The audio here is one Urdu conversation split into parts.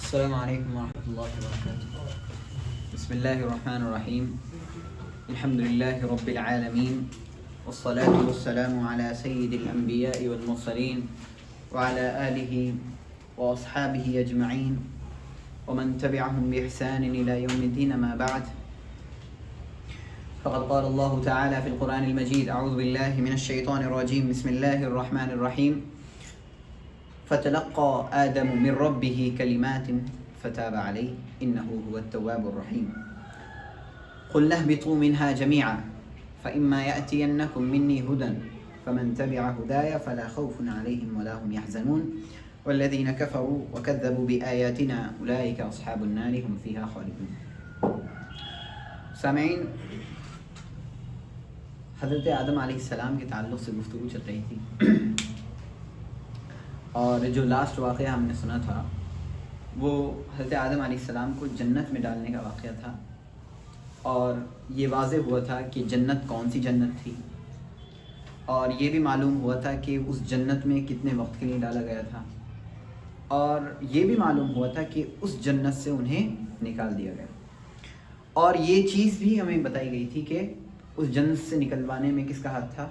السلام علیکم ورحمۃ اللہ وبرکاتہ. بسم اللہ الرحمن الرحیم. الحمد للہ رب العالمین والصلاة والسلام على سید الانبیاء والمرسلین وعلى آلہ واصحابہ اجمعین ومن تبعهم بإحسان الى یوم الدین. اما بعد فقد قال اللہ تعالی فی القرآن المجید اعوذ باللہ من الشیطان الرجیم بسم اللہ الرحمن الرحیم. فتلقى آدم من ربه كلمات فتاب عليه إنه هو التواب الرحيم. قلنا اهبطوا منها جميعا فإما يأتينكم مني هدى فمن تبع هداي فلا خوف عليهم ولا هم يحزنون والذين كفروا وكذبوا بآياتنا أولئك أصحاب النار هم فيها خالدون. سامعین، حضرت آدم علیہ السلام کے تعلق سے گفتگو چل رہی تھی، اور جو لاسٹ واقعہ ہم نے سنا تھا وہ حضرت آدم علیہ السلام کو جنت میں ڈالنے کا واقعہ تھا، اور یہ واضح ہوا تھا کہ جنت کون سی جنت تھی، اور یہ بھی معلوم ہوا تھا کہ اس جنت میں کتنے وقت کے لیے ڈالا گیا تھا، اور یہ بھی معلوم ہوا تھا کہ اس جنت سے انہیں نکال دیا گیا. اور یہ چیز بھی ہمیں بتائی گئی تھی کہ اس جنت سے نکلوانے میں کس کا ہاتھ تھا؟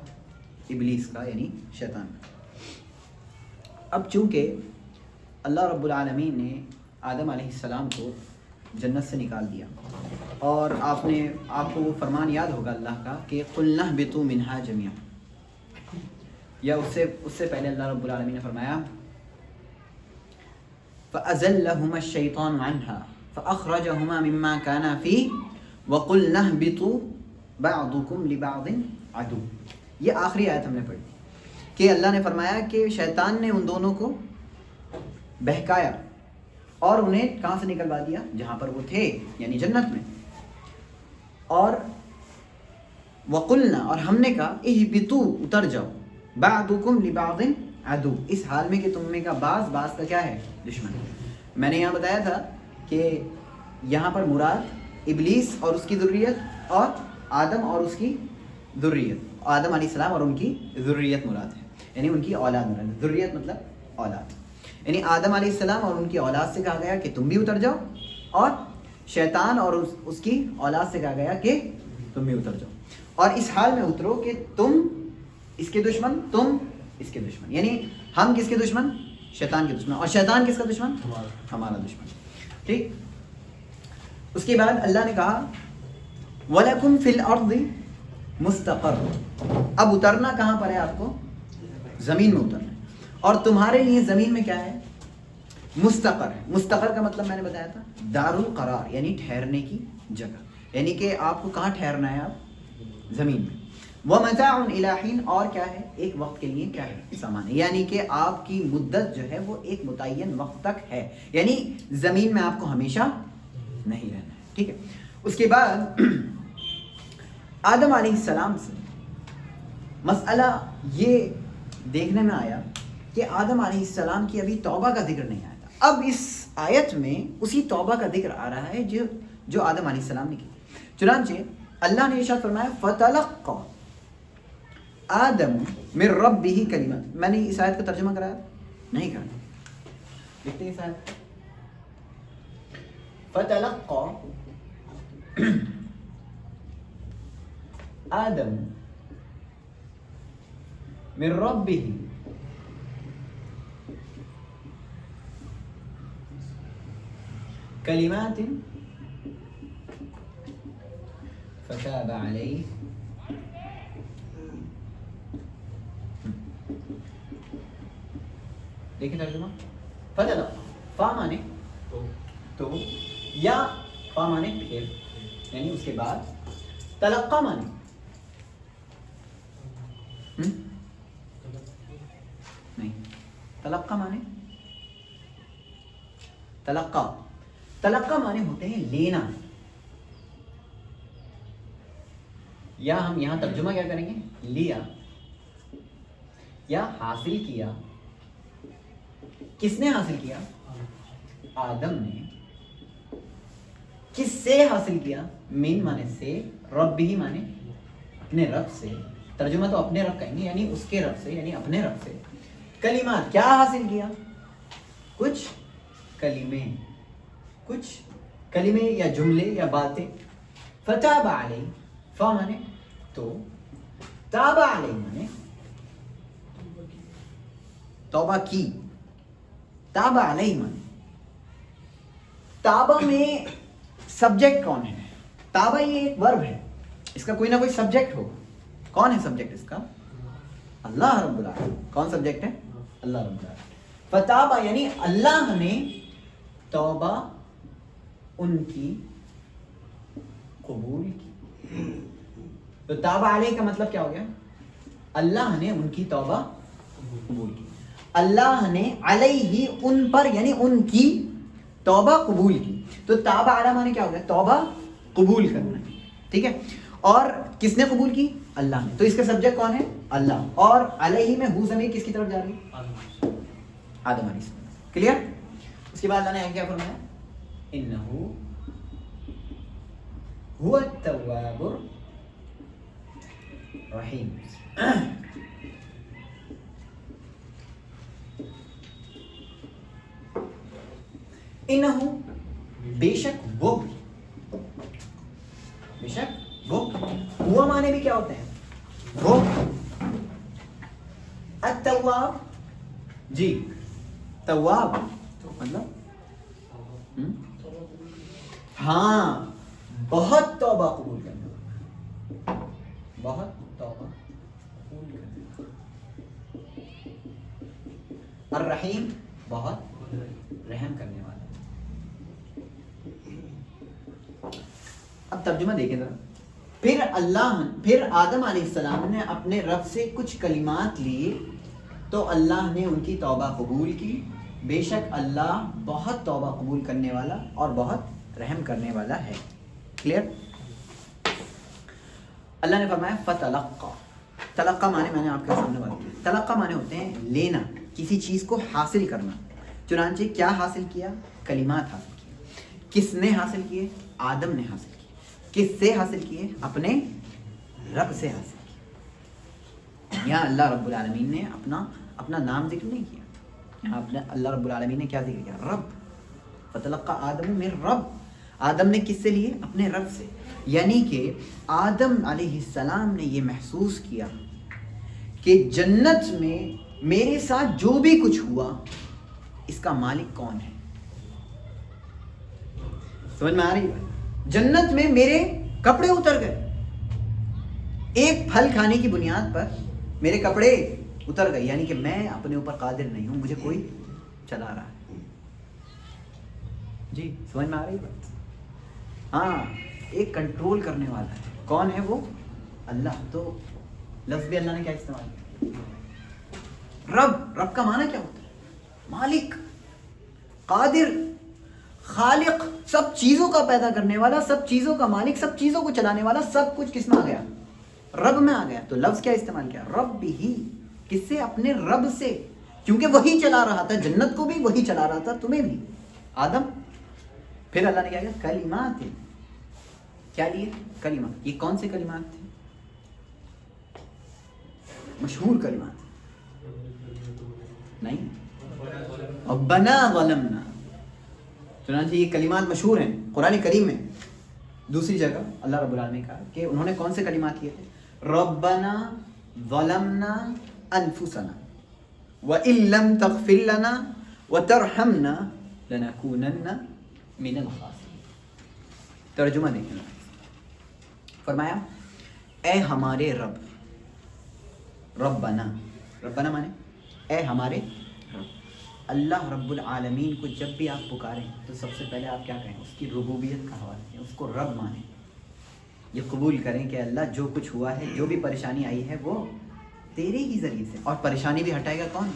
ابلیس کا، یعنی شیطان کا. اب چونکہ اللہ رب العالمین نے آدم علیہ السلام کو جنت سے نکال دیا، اور آپ کو وہ فرمان یاد ہوگا اللہ کا کہ قُلْنَا اهْبِطُوا مِنْهَا جَمِيعًا، یا اس سے پہلے اللہ رب العالمین نے فرمایا فَأَزَلَّهُمَا الشَّيْطَانُ عَنْهَا فَأَخْرَجَهُمَا مِمَّا كَانَا فِيهِ وَقُلْنَا اهْبِطُوا بَعْضُكُمْ لِبَعْضٍ عَدُوٌّ. یہ آخری آیت ہم نے پڑھی کہ اللہ نے فرمایا کہ شیطان نے ان دونوں کو بہکایا اور انہیں کہاں سے نکلوا دیا؟ جہاں پر وہ تھے، یعنی جنت میں. اور وَقُلْنَا، اور ہم نے کہا اِهْبِطُوا، اتر جاؤ، بَعْضُكُمْ لِبَعْضٍ عَدُوٌّ، اس حال میں کہ تم میں کا بعض کا کیا ہے؟ دشمن. میں نے یہاں بتایا تھا کہ یہاں پر مراد ابلیس اور اس کی ذریت، اور آدم اور اس کی ذریت، آدم علیہ السلام اور ان کی ذریت مراد ہے، یعنی ان کی اولاد مراد ہے. ذریت مطلب اولاد، یعنی آدم علیہ السلام اور ان کی اولاد سے کہا گیا کہ تم بھی اتر جاؤ، اور شیطان اور اس کی اولاد سے کہا گیا کہ تم بھی اتر جاؤ، اور اس حال میں اترو کہ تم اس کے دشمن، تم اس کے دشمن، یعنی ہم کس کے دشمن؟ شیطان کے دشمن، اور شیطان کس کا دشمن؟ ہمارا دشمن. ٹھیک. اس کے بعد اللہ نے کہا وَلَكُمْ فِي الْأَرْضِ مُسْتَقَرٌّ، اب اترنا کہاں پر ہے آپ کو؟ زمین میں اترنا ہے، اور تمہارے لیے زمین میں کیا ہے؟ مستقر ہے. مستقر کا مطلب میں نے بتایا تھا دار القرار، یعنی ٹھہرنے کی جگہ، یعنی کہ آپ کو کہاں ٹھہرنا ہے؟ آپ زمین میں. وَمَتَاعٌ إِلَىٰ حِينٍ، اور کیا ہے؟ ایک وقت کے لیے کیا ہے؟ سامان ہے، یعنی کہ آپ کی مدت جو ہے وہ ایک متعین وقت تک ہے، یعنی زمین میں آپ کو ہمیشہ نہیں رہنا ہے. ٹھیک ہے. اس کے بعد آدم علیہ السلام سے مسئلہ یہ دیکھنے میں آیا کہ آدم علیہ السلام کی ابھی توبہ کا ذکر نہیں آیا تھا. اب اس آیت میں اسی توبہ کا ذکر آ رہا ہے جو آدم علیہ السلام نے کی. چنانچہ اللہ نے ارشاد فرمایا فَتَلَقَّى آدم من ربه کلمات. میں نے اس آیت کا ترجمہ کرایا نہیں کرنا، دیکھتے ہیں اس آیت. فَتَلَقَّى آدم من ربه کلمات فتاب علیہ. دیکھیں ترجمہ. فتلقى، فا مانے تو، یا فا مانے پھر، یعنی اس کے بعد. تلقى مانے نہیں، تلقى مانے تلقى مانے ہوتے ہیں لینا، یا ہم یہاں ترجمہ کیا کریں گے؟ لیا یا حاصل کیا. کس نے حاصل کیا؟ آدم نے. کس سے حاصل کیا؟ من مانے سے، رب بھی مانے اپنے رب سے. ترجمہ تو اپنے رب کہیں گے، یعنی اس کے رب سے، یعنی اپنے رب سے. کلمات کیا حاصل کیا؟ کچھ کلمے، کچھ کلمے یا جملے یا باتیں. فتاب علیہ، فا مانے تو، تاب علیہ مانے توبہ کی، تاب علیہ مانے تابہ میں سبجیکٹ کون ہے؟ تابہ یہ ایک ورب ہے، اس کا کوئی نہ کوئی سبجیکٹ ہوگا. کون ہے سبجیکٹ اس کا؟ اللہ رب العالمین. کون سبجیکٹ ہے؟ اللہ رب العالمین. فتابہ یعنی اللہ نے توبہ ان کی قبول کی. تو تابہ علیہ کا مطلب کیا ہو گیا؟ اللہ نے ان کی توبہ قبول کی. اللہ نے علیہ ان پر یعنی ان کی توبہ قبول کی. تو تابہ علیہ مانے کیا ہو گیا؟ توبہ قبول کرنا. ٹھیک ہے. اور کس نے قبول کی؟ اللہ نے. تو اس کا سبجیکٹ کون ہے؟ اللہ. اور علیہ میں ہو ضمیر کس کی طرف جا رہی ہے؟ آدم علیہ السلام. کلیئر. اس کے بعد اللہ نے کیا فرمایا؟ انہو هو التواب الرحیم. انہو بے شک وہ، بے شک وہ. ہوا معنی بھی کیا ہوتے ہیں؟ وہ. التواب جی تواب مطلب ہاں بہت توبہ قبول کرنا، بہت توبہ قبول کرنا. الرحیم بہت رحم کرنے والا. اب ترجمہ دیکھیں ذرا. پھر آدم علیہ السلام نے اپنے رب سے کچھ کلمات لیے تو اللہ نے ان کی توبہ قبول کی. بے شک اللہ بہت توبہ قبول کرنے والا اور بہت رحم کرنے والا ہے. کلیئر. اللہ نے فرمایا فتلقا. تلقا معنی میں نے آپ کے سامنے بات کی. تلقا معنی ہوتے ہیں لینا، کسی چیز کو حاصل کرنا. چنانچہ کیا حاصل کیا؟ کلمات حاصل کیے. کس نے حاصل کیے؟ آدم نے حاصل کیے. کس سے حاصل کیے؟ اپنے رب سے حاصل کیے. یہاں اللہ رب العالمین نے اپنا نام ذکر نہیں کیا. یہاں اللہ رب العالمین نے کیا ذکر کیا؟ رب. فتلقا آدم من رب. آدم نے کس سے لیے؟ اپنے رب سے. یعنی کہ آدم علیہ السلام نے یہ محسوس کیا کہ جنت میں میرے ساتھ جو بھی کچھ ہوا اس کا مالک کون ہے. سمجھ میں آ رہی ہے؟ جنت میں میرے کپڑے اتر گئے، ایک پھل کھانے کی بنیاد پر میرے کپڑے اتر گئے. یعنی کہ میں اپنے اوپر قادر نہیں ہوں، مجھے کوئی چلا رہا ہے. جی سمجھ میں آ رہی بات؟ ہاں ایک کنٹرول کرنے والا ہے. کون ہے وہ؟ اللہ. تو لفظ بھی اللہ نے کیا استعمال کیا؟ رب. رب کا معنی کیا ہوتا ہے؟ مالک، قادر، خالق، سب چیزوں کا پیدا کرنے والا، سب چیزوں کا مالک، سب چیزوں کو چلانے والا. سب کچھ کس میں آ گیا؟ رب میں آ گیا. تو لفظ کیا استعمال کیا؟ رب بھی. کس سے؟ اپنے رب سے. کیونکہ وہی چلا رہا تھا جنت کو بھی، وہی چلا رہا تھا تمہیں بھی آدم. پھر اللہ نے کیا کیا؟ کلمات. کیا لیے؟ کلمات. یہ کون سے کلمات تھے؟ مشہور کلمات نہیں. ربنا ظلمنا. چنانچہ یہ کلمات مشہور ہیں قرآن کریم میں. دوسری جگہ اللہ رب العالمین نے کہا کہ انہوں نے کون سے کلمات کیے تھے؟ ربنا ظلمنا انفسنا وَإِن لَّمْ تَغْفِرْ لَنَا وَتَرْحَمْنَا لَنَكُونَنَّ مِنَ الْخَاسِرِينَ. ترجمہ دیکھیں. فرمایا اے ہمارے رب. ربنا، ربنا مانے اے ہمارے رب. اللہ رب العالمین کو جب بھی آپ پکاریں تو سب سے پہلے آپ کیا کہیں؟ اس کی ربوبیت کا حوالہ دیں، اس کو رب مانیں. یہ قبول کریں کہ اللہ جو کچھ ہوا ہے، جو بھی پریشانی آئی ہے وہ تیرے ہی ذریعے سے. اور پریشانی بھی ہٹائے گا کون؟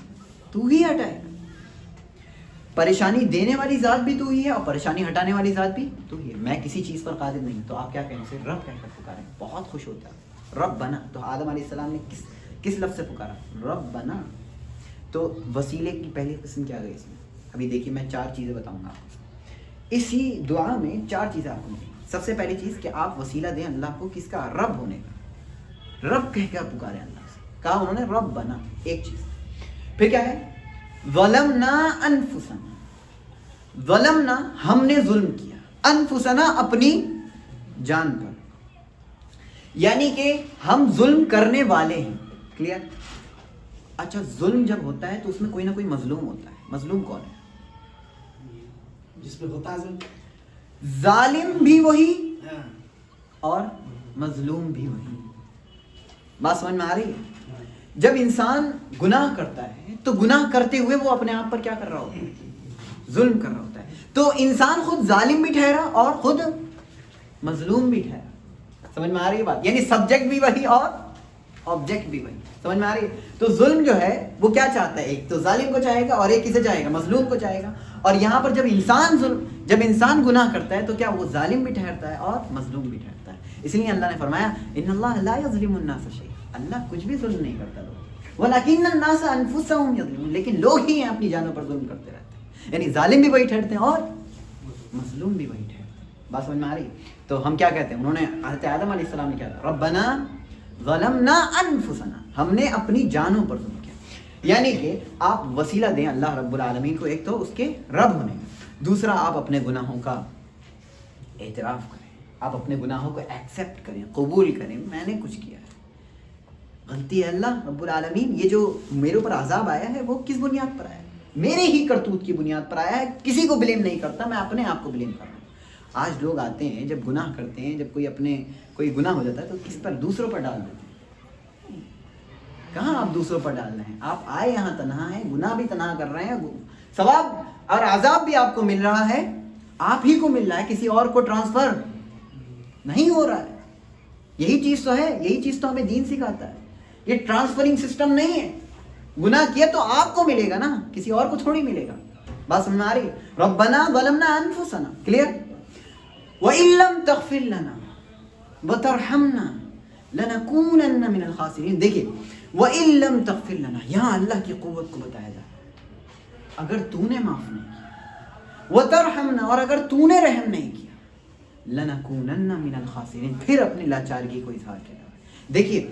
تو ہی ہٹائے گا. پریشانی دینے والی ذات بھی تو ہی ہے اور پریشانی ہٹانے والی ذات بھی تو ہی ہے. میں کسی چیز پر قادر نہیں. تو آپ کیا کہیں؟ اسے رب کہہ کر پکاریں. بہت خوش ہوتا ہے. رب بنا. تو آدم علیہ السلام نے کس لفظ سے پکارا؟ رب بنا. تو وسیلے کی پہلی قسم کیا گئی اس میں؟ ابھی دیکھیے میں 4 چیزیں بتاؤں گا آپ کو. اسی دعا میں 4 چیزیں آپ کو ملیں. سب سے پہلی چیز کہ آپ وسیلہ دیں اللہ کو کس کا؟ رب ہونے کا. رب کہہ کر پکارے اللہ سے. کہا انہوں نے رب بنا. ایک چیز. پھر کیا ہے؟ ظلمنا انفسنا. ظلمنا ہم نے ظلم کیا، انفسنا اپنی جان پر، یعنی کہ ہم ظلم کرنے والے ہیں. کلیئر؟ اچھا ظلم جب ہوتا ہے تو اس میں کوئی نہ کوئی مظلوم ہوتا ہے. مظلوم کون ہے؟ جس پہ ہوتا ہے ظلم. ظالم بھی وہی اور مظلوم بھی وہی. بات سمجھ میں آ رہی ہے؟ جب انسان گناہ کرتا ہے تو گناہ کرتے ہوئے وہ اپنے آپ پر کیا کر رہا ہوتا ہے؟ ظلم کر رہا ہوتا ہے. تو انسان خود ظالم بھی ٹھہرا اور خود مظلوم بھی ٹھہرا. سمجھ میں آ رہی ہے بات؟ یعنی سبجیکٹ بھی وہی اور آبجیکٹ بھی وہی. سمجھ میں آ رہی ہے؟ تو ظلم جو ہے وہ کیا چاہتا ہے؟ ایک تو ظالم کو چاہے گا اور ایک کسے چاہے گا؟ مظلوم کو چاہے گا. اور یہاں پر جب انسان گناہ کرتا ہے تو کیا وہ ظالم بھی ٹھہرتا ہے اور مظلوم بھی ٹھہرتا ہے. اس لیے اللہ نے فرمایا ان اللہ لا یظلم الناس شیئا، اللہ کچھ بھی ظلم نہیں کرتا لوگ، ولکن الناس انفسهم یظلمون، لیکن لوگ ہی ہیں اپنی جانوں پر ظلم کرتے رہتے ہیں. یعنی ظالم بھی وہی ٹھہرتے ہیں اور مظلوم بھی وہی ٹھہرتے ہیں. بات سمجھ میں آ رہی؟ تو ہم کیا کہتے ہیں؟ انہوں نے حضرت آدم علیہ السلام نے کیا کہا؟ ربنا ظلمنا انفسنا، ہم نے اپنی جانوں پر ظلم کیا. یعنی کہ آپ وسیلہ دیں اللہ رب العالمین کو، ایک تو اس کے رب ہونے کا، دوسرا آپ اپنے گناہوں کا اعتراف کریں، آپ اپنے گناہوں کو ایکسیپٹ کریں، قبول کریں. میں نے کچھ کیا ہے، غلطی ہے اللہ رب العالمین. یہ جو میرے اوپر عذاب آیا ہے وہ کس بنیاد پر آیا ہے؟ میرے ہی کرتوت کی بنیاد پر آیا ہے. کسی کو بلیم نہیں کرتا، میں اپنے آپ کو بلیم کر رہا ہوں. آج لوگ آتے ہیں جب گناہ کرتے ہیں، جب کوئی گناہ ہو جاتا ہے تو کس پر؟ دوسروں پر ڈال دیتے ہیں. کہاں آپ دوسروں پر ڈال رہے ہیں؟ آپ آئے یہاں تنہا ہیں، گناہ بھی تنہا کر رہے ہیں، ثواب اور عذاب بھی آپ کو مل رہا ہے، آپ ہی کو مل رہا ہے، کسی اور کو ٹرانسفر نہیں ہو رہا ہے. یہی چیز تو ہے، یہی چیز تو ہمیں دین سکھاتا ہے. یہ ٹرانسفرنگ سسٹم نہیں ہے. گناہ کیا تو آپ کو ملے گا نا، کسی اور کو تھوڑی ملے گا. بات سمجھ میں آ رہی؟ ربنا ظلمنا انفسنا. کلیئر؟ وَإِن لَّمْ تَغْفِرْ لَنَا وَتَرْحَمْنَا لَنَكُونَنَّ مِنَ الْخَاسِرِينَ. دیکھیے وَإِن لَّمْ تَغْفِرْ لَنَا، یہاں اللہ کی قوت کو بتایا جا رہا ہے. اگر تو نے معاف نہیں کیا، وَتَرْحَمْنَا، اور اگر تو نے رحم نہیں کیا، لَنَكُونَنَّ مِنَ الْخَاسِرِينَ، پھر اپنی لاچارگی کو اظہار کیا. دیکھیے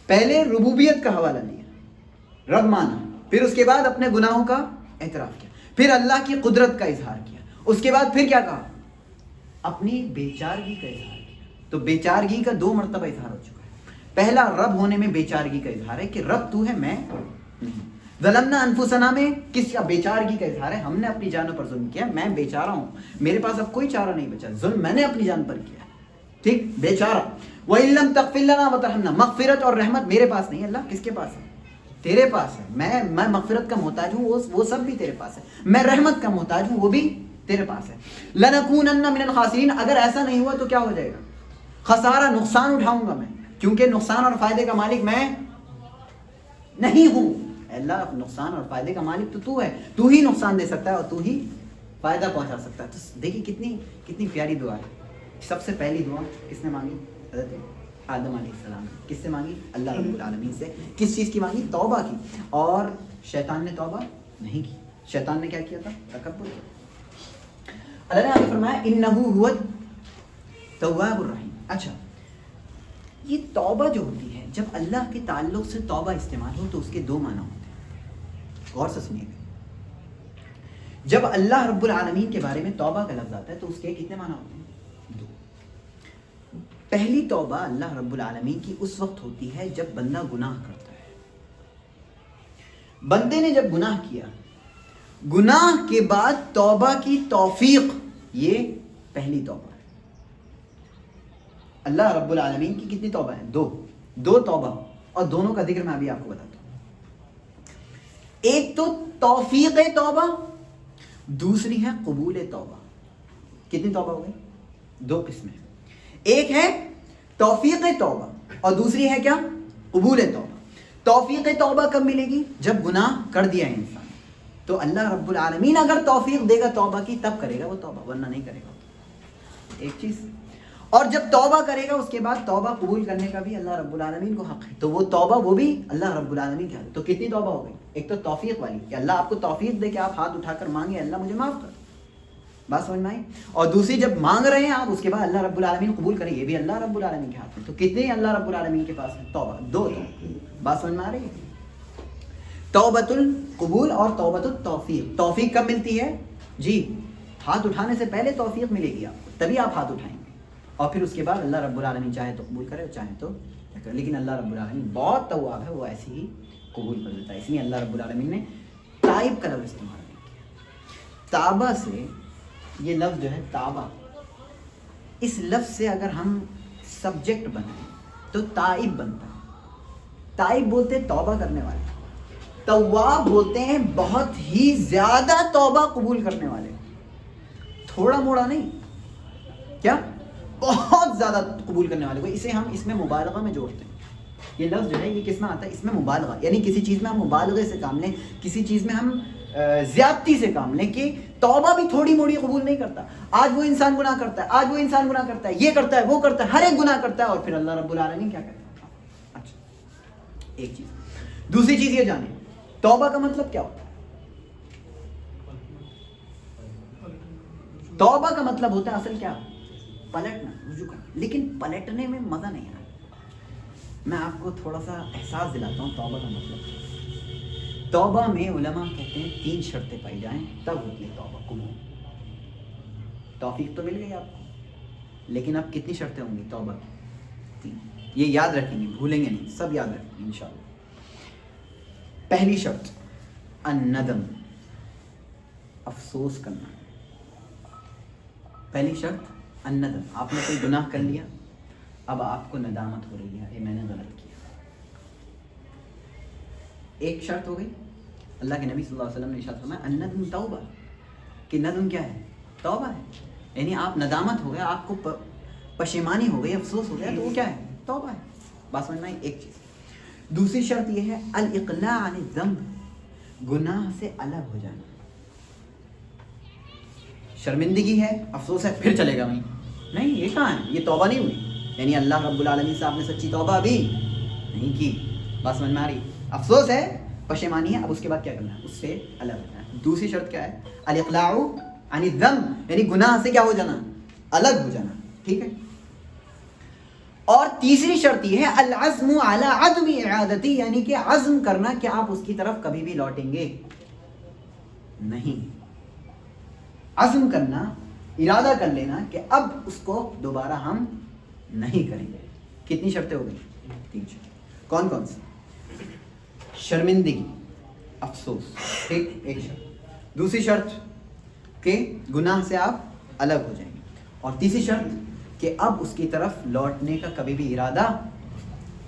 پہلے ربوبیت کا حوالہ دیا، رب مانا، پھر اس کے بعد اپنے گناہوں کا اعتراف کیا، پھر اللہ کی قدرت کا اظہار کیا، اس کے بعد پھر کیا کہا؟ اپنی بیچارگی کا اظہار کیا. تو بیچارگی کا 2 مرتبہ اظہار ہو چکا ہے. پہلا رب ہونے میں بیچارگی کا اظہار ہے کہ رب تو ہے، میں نہیں. ظلمنا انفسنا میں کس کا؟ بیچارگی کا اظہار ہے، ہم نے اپنی جانوں پر ظلم کیا، میں بیچارہ ہوں، میرے پاس اب کوئی چارہ نہیں بچا، ظلم میں نے اپنی جان پر کیا. ٹھیک، بیچارہ. وَإِن لَّمْ تَغْفِرْ لَنَا وَتَرْحَمْنَا، مغفرت اور رحمت میرے پاس نہیں. اللہ کس کے پاس ہے؟ تیرے پاس ہے. میں مغفرت کا محتاج ہوں، وہ سب بھی تیرے پاس ہے. میں رحمت کا محتاج ہوں، وہ بھی تیرے پاس ہے. لَنَكُونَنَّ مِنَ الْخَاسِرِينَ، اگر ایسا نہیں ہوا تو کیا ہو جائے گا؟ خسارہ، نقصان اٹھاؤں گا میں، کیونکہ نقصان اور فائدے کا مالک میں نہیں ہوں. اللہ نقصان اور فائدے کا مالک تو ہے، تو ہی نقصان دے سکتا ہے اور تو ہی فائدہ پہنچا سکتا ہے. تو دیکھیے کتنی پیاری دعا ہے. سب سے پہلی دعا کس نے مانگی؟ حضرت آدم علیہ السلام نے. کس سے مانگی؟ اللہ رب العالمین سے. کس چیز کی مانگی؟ توبہ کی. اور شیطان نے توبہ نہیں کی. شیطان نے کیا کیا تھا؟ تکبر کیا. اللہ نے فرمایا انہ هو التواب الرحیم. اچھا یہ توبہ جو ہوتی ہے، جب اللہ کے تعلق سے توبہ استعمال ہو تو اس کے 2 معنی ہوتے ہیں. غور سے سنیے گا. جب اللہ رب العالمین کے بارے میں توبہ کا لفظ آتا ہے تو اس کے کتنے معنی ہوتے ہیں؟ 2. پہلی توبہ اللہ رب العالمین کی اس وقت ہوتی ہے جب بندہ گناہ کرتا ہے. بندے نے جب گناہ کیا، گناہ کے بعد توبہ کی توفیق، یہ پہلی توبہ ہے. اللہ رب العالمین کی کتنی توبہ ہیں؟ 2 توبہ، اور دونوں کا ذکر میں ابھی آپ کو بتاتا ہوں. ایک تو توفیق توبہ، دوسری ہے قبول توبہ. کتنی توبہ ہو گئی؟ 2 قسمیں. ایک ہے توفیق توبہ اور دوسری ہے کیا؟ قبول توبہ. توفیق توبہ کب ملے گی؟ جب گناہ کر دیا ہے انسان. تو اللہ رب العالمین اگر توفیق دے گا توبہ کی تب کرے گا وہ توبہ، ورنہ نہیں کرے گا. ایک چیز. اور جب توبہ کرے گا اس کے بعد توبہ قبول کرنے کا بھی اللہ رب العالمین کو حق ہے. تو وہ توبہ وہ بھی اللہ رب العالمین کے حق. تو کتنی توبہ ہو گئی؟ ایک تو توفیق والی کہ اللہ آپ کو توفیق دے کہ آپ ہاتھ اٹھا کر مانگے اللہ مجھے معاف کر. بات سمجھ میں آئی؟ اور دوسری جب مانگ رہے ہیں آپ اس کے بعد اللہ رب العالمین قبول کرے، یہ بھی اللہ رب العالمین کے ہاتھ میں. تو کتنے اللہ رب العالمین کے پاس ہے؟ توبہ. 2. بات سمجھ میں آ رہی ہے؟ توبۃ القبول اور توبۃ التوفیق. توفیق کب ملتی ہے؟ جی ہاتھ اٹھانے سے پہلے توفیق ملے گی آپ کو، تبھی آپ ہاتھ اٹھائیں گے، اور پھر اس کے بعد اللہ رب العالمین چاہے تو قبول کرے اور چاہے تو نہ کرے، لیکن اللہ رب العالمین بہت تواب ہے، وہ ایسے ہی قبول کر دیتا ہے. اس لیے اللہ رب العالمین نے تائب کا لفظ استعمال نہیں کیا. تابہ سے یہ لفظ جو ہے تابہ، اس لفظ سے اگر ہم سبجیکٹ بنائیں تو تائب بنتا ہے. تائب بولتے ہیں توبہ کرنے والے، تواب بولتے ہیں بہت ہی زیادہ توبہ قبول کرنے والے، تھوڑا موڑا نہیں، کیا بہت زیادہ قبول کرنے والے کو. اسے ہم اس میں مبالغہ میں جوڑتے ہیں. یہ لفظ جو ہے یہ کس میں آتا ہے؟ اس میں مبالغہ، یعنی کسی چیز میں ہم مبالغے سے کام لیں، کسی چیز میں ہم زیادتی سے کام لیں کہ توبہ بھی تھوڑی موڑی قبول نہیں کرتا. آج وہ انسان گناہ کرتا ہے، آج وہ انسان گناہ کرتا ہے، یہ کرتا ہے وہ کرتا ہے، ہر ایک گناہ کرتا ہے، اور پھر اللہ رب العالمین کیا کہتا ہے؟ اچھا ایک چیز. دوسری چیز یہ جانیں توبہ کا مطلب کیا ہوتا ہے؟ توبہ کا مطلب ہوتا ہے اصل کیا؟ پلٹنا، رجوع کرنا. لیکن پلٹنے میں مزہ نہیں آتا. میں آپ کو تھوڑا سا احساس دلاتا ہوں توبہ کا مطلب. توبہ میں علماء کہتے ہیں 3 شرطیں پائی جائیں تب ہوتی ہے توبہ قبول. توفیق تو مل گئی آپ کو، لیکن اب کتنی شرطیں ہوں گی توبہ کی؟ 3. یہ یاد رکھیں گے، بھولیں گے نہیں، سب یاد رکھیں گے انشاءاللہ. پہلی شرط الندم، افسوس کرنا. پہلی شرط الندم. آپ نے کوئی گناہ کر لیا، اب آپ کو ندامت ہو رہی ہے کہ میں نے غلط کیا. ایک شرط ہو گئی. اللہ کے نبی صلی اللہ علیہ وسلم نے ارشاد فرمایا الندم توبہ، کہ ندم کیا ہے؟ توبہ ہے. یعنی آپ ندامت ہو گیا، آپ کو پشیمانی ہو گئی، افسوس ہو گیا، تو وہ کیا ہے؟ توبہ ہے. بات سمجھ میں آئی؟ ایک چیز. دوسری شرط یہ ہے الاقلاع عن الذنب، گناہ سے الگ ہو جانا. شرمندگی ہے، افسوس ہے، پھر چلے گا وہیں، نہیں یہ کہاں ہے؟ یہ توبہ نہیں ہوئی. یعنی اللہ رب العالمین سے آپ نے سچی توبہ ابھی نہیں کی. بات سمجھ میں آ رہی؟ افسوس ہے، پشیمانی ہے، اب اس کے بعد کیا کرنا ہے؟ اس سے الگ ہونا ہے. دوسری شرط کیا ہے؟ الاقلاع عن الذنب، یعنی گناہ سے کیا ہو جانا؟ الگ ہو جانا. ٹھیک ہے. اور تیسری شرط یہ ہے العزم علی عدم اعادتی، یعنی کہ عزم کرنا کہ آپ اس کی طرف کبھی بھی لوٹیں گے نہیں. عزم کرنا، ارادہ کر لینا کہ اب اس کو دوبارہ ہم نہیں کریں گے. کتنی شرطیں ہو گئی؟ 3 شرط. کون کون سی؟ شرمندگی، افسوس، ٹھیک، ایک شرط. دوسری شرط کہ گناہ سے آپ الگ ہو جائیں گے. اور تیسری شرط کہ اب اس کی طرف لوٹنے کا کبھی بھی ارادہ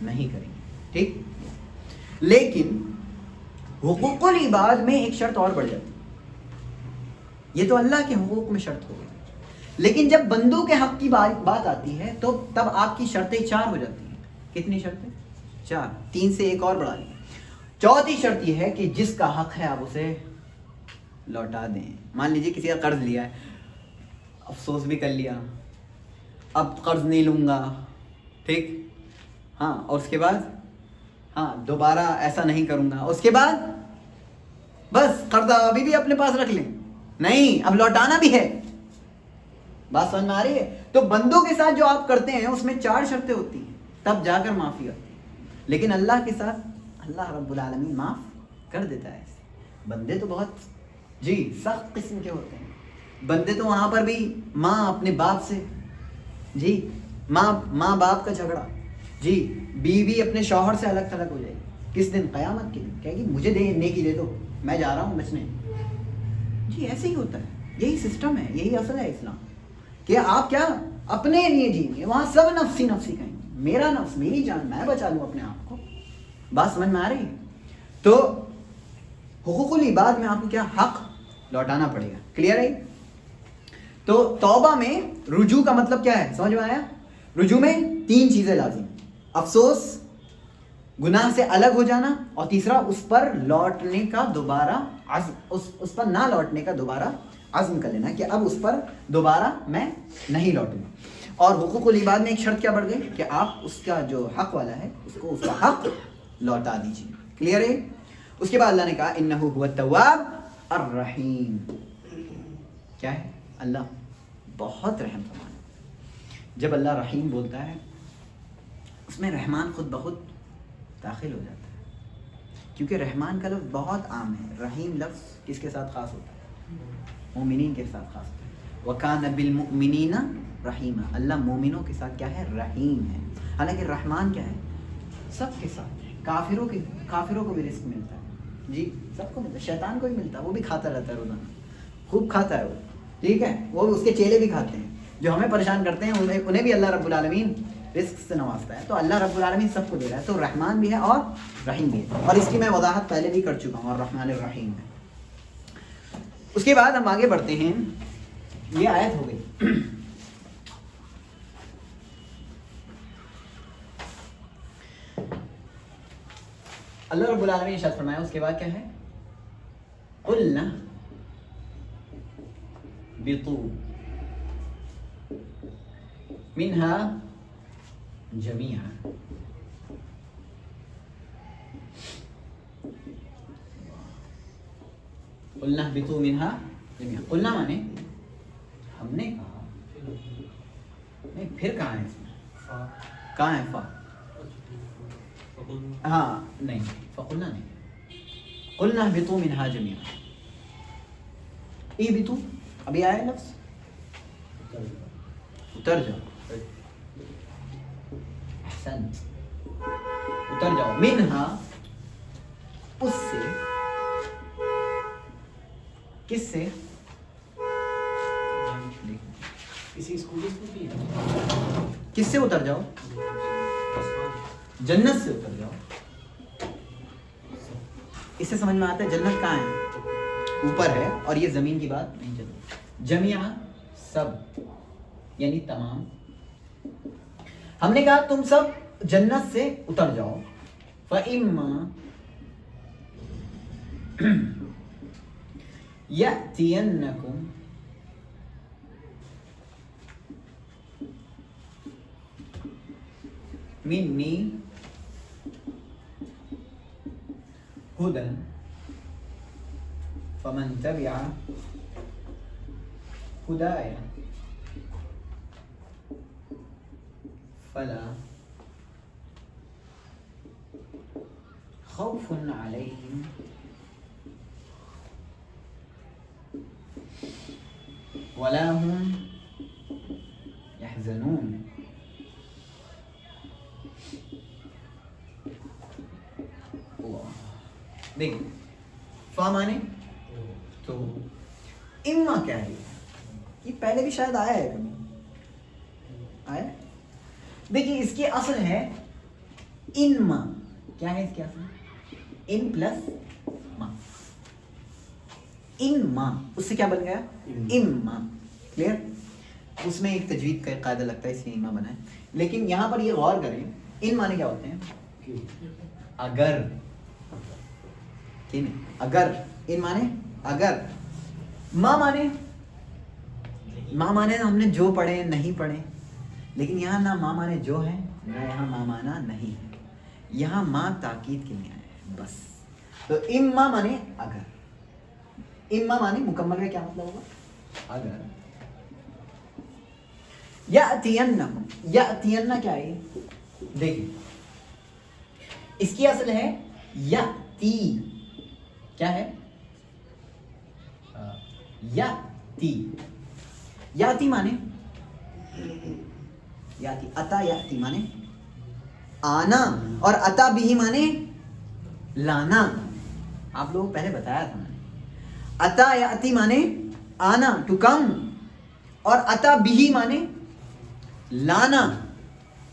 نہیں کریں گے. ٹھیک. لیکن حقوق العباد میں ایک شرط اور بڑھ جاتی ہے. یہ تو اللہ کے حقوق میں شرط ہو گئی، لیکن جب بندوں کے حق کی بات آتی ہے تو تب آپ کی شرطیں 4 ہو جاتی ہیں. کتنی شرطیں؟ 4. 3 سے ایک اور بڑھا لی. چوتھی شرط یہ ہے کہ جس کا حق ہے آپ اسے لوٹا دیں. مان لیجیے کسی کا قرض لیا ہے، افسوس بھی کر لیا، اب قرض نہیں لوں گا، ٹھیک، ہاں، اور اس کے بعد ہاں دوبارہ ایسا نہیں کروں گا، اس کے بعد بس قرضہ ابھی بھی اپنے پاس رکھ لیں، نہیں اب لوٹانا بھی ہے. بات سمجھ میں آ رہی ہے؟ تو بندوں کے ساتھ جو آپ کرتے ہیں اس میں 4 شرطیں ہوتی ہیں، تب جا کر معافی ہوتی ہے. لیکن اللہ کے ساتھ اللہ رب العالمین معاف کر دیتا ہے. بندے تو بہت سخت قسم کے ہوتے ہیں. بندے تو وہاں پر بھی ماں اپنے باپ سے، ماں باپ کا جھگڑا، بیوی اپنے شوہر سے الگ تھلگ ہو جائے گی. کس دن؟ قیامت کے دن. کہے گی مجھے نیکی دے دو، میں جا رہا ہوں بچنے. ایسے ہی ہوتا ہے. یہی سسٹم ہے، یہی اصل ہے اسلام، کہ آپ کیا اپنے لیے جئیں گے، وہاں سب نفسی نفسی کہیں گے، میرا نفس، میری جان، میں بچا لوں اپنے آپ کو. بات سمجھ میں آ رہی ہے؟ تو حقوق العباد میں آپ کو کیا حق لوٹانا پڑے گا. کلیئر ہے؟ تو توبہ میں رجوع کا مطلب کیا ہے؟ سمجھ میں آیا؟ رجوع میں 3 چیزیں لازم: افسوس، گناہ سے الگ ہو جانا، اور تیسرا اس پر لوٹنے کا دوبارہ اس پر نہ لوٹنے کا دوبارہ عزم کر لینا کہ اب اس پر دوبارہ میں نہیں لوٹوں گا. اور حقوق العباد میں ایک شرط کیا بڑھ گئی کہ آپ اس کا جو حق والا ہے اس کو اس کا حق لوٹا دیجیے. کلیئر ہے؟ اس کے بعد اللہ نے کہا انہ هو التواب الرحیم. کیا ہے؟ اللہ بہت رحم فرمانے. جب اللہ رحیم بولتا ہے اس میں رحمان خود بخود داخل ہو جاتا ہے، کیونکہ رحمان کا لفظ بہت عام ہے. رحیم لفظ کس کے ساتھ خاص ہوتا ہے؟ مومنین کے ساتھ خاص طور. وَكَانَ بِالْمُؤْمِنِينَ رَحِيمًا, اللہ مومنوں کے ساتھ کیا ہے؟ رحیم ہے. حالانکہ رحمان کیا ہے؟ سب کے ساتھ. کافروں کو بھی رزق ملتا ہے جی, سب کو ملتا ہے, شیطان کو بھی ملتا ہے, وہ بھی کھاتا رہتا ہے روزانہ, خوب کھاتا ہے وہ, ٹھیک ہے, وہ اس کے چیلے بھی کھاتے ہیں. جو ہمیں پریشان کرتے ہیں انہیں بھی اللہ رب العالمین رزق سے نوازتا ہے. تو اللہ رب العالمین سب کو دے رہا ہے. تو رحمان بھی ہے اور رحیم بھی ہے, اور اس کی میں وضاحت پہلے بھی کر چکا ہوں, اور رحمان الرحیم ہے. اس کے بعد ہم آگے بڑھتے ہیں. یہ آیت ہو گئی. اللہ رب العالمین نے ارشاد فرمایا اس کے بعد کیا ہے؟ قُلْنَا بِطُوا مِنْهَا جَمِيعًا. قُلْنَا بِطُوا مِنْهَا جَمِيعًا. قُلْنَا مانے ہم نے کہا, نہیں پھر کہاں ہے اس میں؟ کہاں ہے فا؟ ہاں نہیں, فقلنا نہیں, قلنا اهبطوا منها جميعا. اهبطوا ابھی آیا لفظ, اتر جاؤ. احسنت, اتر جاؤ. منها اس سے, کس سے؟ کسی اسکول بھی ہے. کس سے اتر جاؤ؟ جنت سے اتر جاؤ. اس سے سمجھ میں آتا ہے جنت کہاں ہے؟ اوپر ہے, اور یہ زمین کی بات نہیں چلتی. جميعا سب, یعنی تمام. ہم نے کہا تم سب جنت سے اتر جاؤ. فَإِمَّا يَأْتِيَنَّكُمْ مِنِّي هُدًى فَمَنْ تَبِعَ هُدَايَ فَلَا خوف عَلَيْهِمْ وَلَا هُمْ يَحْزَنُونَ. دیکھیں, فا مانے تو, اما کیا ہے؟ یہ پہلے بھی شاید آیا ہے کبھی, آیا. دیکھیں اس کی اصل ہے انما. کیا ہے اس کی اصل؟ ان پلس ما. انما اس سے کیا بن گیا؟ اما. کلیئر. اس میں ایک تجوید کا قاعدہ لگتا ہے, اس لیے اما بنا ہے. لیکن یہاں پر یہ غور کریں, ان مانے کیا ہوتے ہیں؟ اگر. اگر. ان مانے اگر. ماں مانے, ماں مانے ہم نے جو پڑھے نہیں پڑھے, لیکن یہاں نہ ماں مانے جو ہے, نہ یہاں ماں مانا نہیں ہے. یہاں ماں تاکید کے لیے آیا ہے بس. تو اما مانے اگر. اما مانے مکمل کا کیا مطلب ہوگا؟ اگر. یأتینکم. یأتین کیا ہے؟ دیکھیں اس کی اصل ہے یأتی. کیا ہے؟ یاتی. یاتی مانے یاتی. اتا یاتی مانے آنا, اور اتا بھی مانے لانا. آپ لوگوں پہلے بتایا تھا میں نے. اتا یاتی مانے آنا, ٹو کم, اور اتا بھی مانے لانا,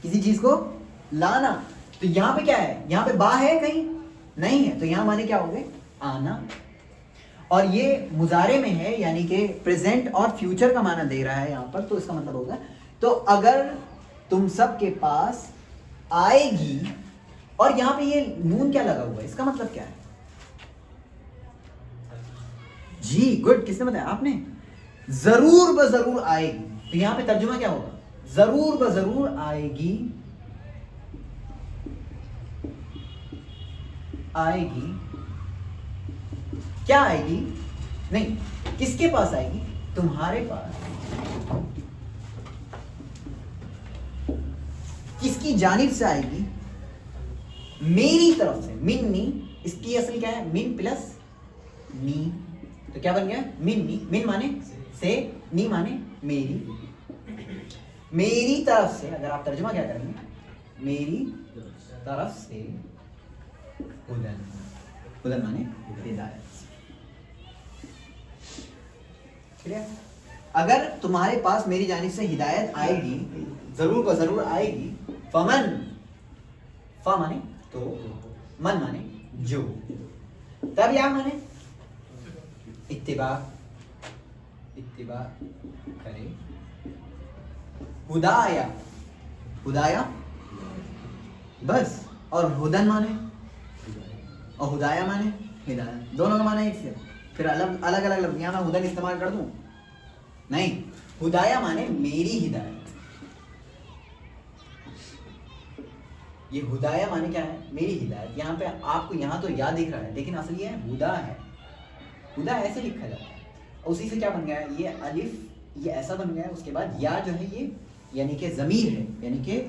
کسی چیز کو لانا. تو یہاں پہ کیا ہے؟ یہاں پہ با ہے کہیں نہیں ہے, تو یہاں مانے کیا ہو گئے؟ آنا. اور یہ مضارع میں ہے, یعنی کہ پریزنٹ اور فیوچر کا معنی دے رہا ہے یہاں پر. تو اس کا مطلب ہوگا تو اگر تم سب کے پاس آئے گی, اور یہاں پہ یہ نون کیا لگا ہوا ہے, اس کا مطلب کیا ہے؟ جی گڈ, کس نے بتایا؟ آپ نے. ضرور بضرور آئے گی. تو یہاں پہ ترجمہ کیا ہوگا؟ ضرور بضرور آئے گی. آئے گی. کیا آئے گی؟ نہیں, کس کے پاس آئے گی؟ تمہارے پاس. کس کی جانب سے آئے گی؟ میری طرف سے. منی, اس کی اصل کیا ہے؟ من پلس نی. تو کیا بن گیا منی, من مانے سے, نی مانے میری, میری طرف سے. اگر آپ ترجمہ کیا کریں گے, میری طرف سے ہدن, ہدن مانے ہدایت. اگر تمہارے پاس میری جانب سے ہدایت آئے گی, ضرور کو ضرور آئے گی, فمن, فا مانے تو, من مانے جو, تب یا مانے اتباع, اتباع کرے, ہدایا, ہدایا بس, اور ہدن مانے, اور ہدایا مانے ہدایت, دونوں کا معنی ایک سے. پھر الگ الگ لفظ, یہاں میں ہدن استعمال کر دوں نہیں, ہدایا مانے میری ہدایت. یہ ہدایا مانے کیا ہے, میری ہدایت. یہاں پہ آپ کو یہاں تو یا دکھ رہا ہے, لیکن اصل یہ ہدا ہے. ہدا ایسے لکھا جاتا ہے, اسی سے کیا بن گیا ہے, یہ الف یہ ایسا بن گیا ہے, اس کے بعد یا جو ہے یہ یعنی کہ ضمیر ہے, یعنی کہ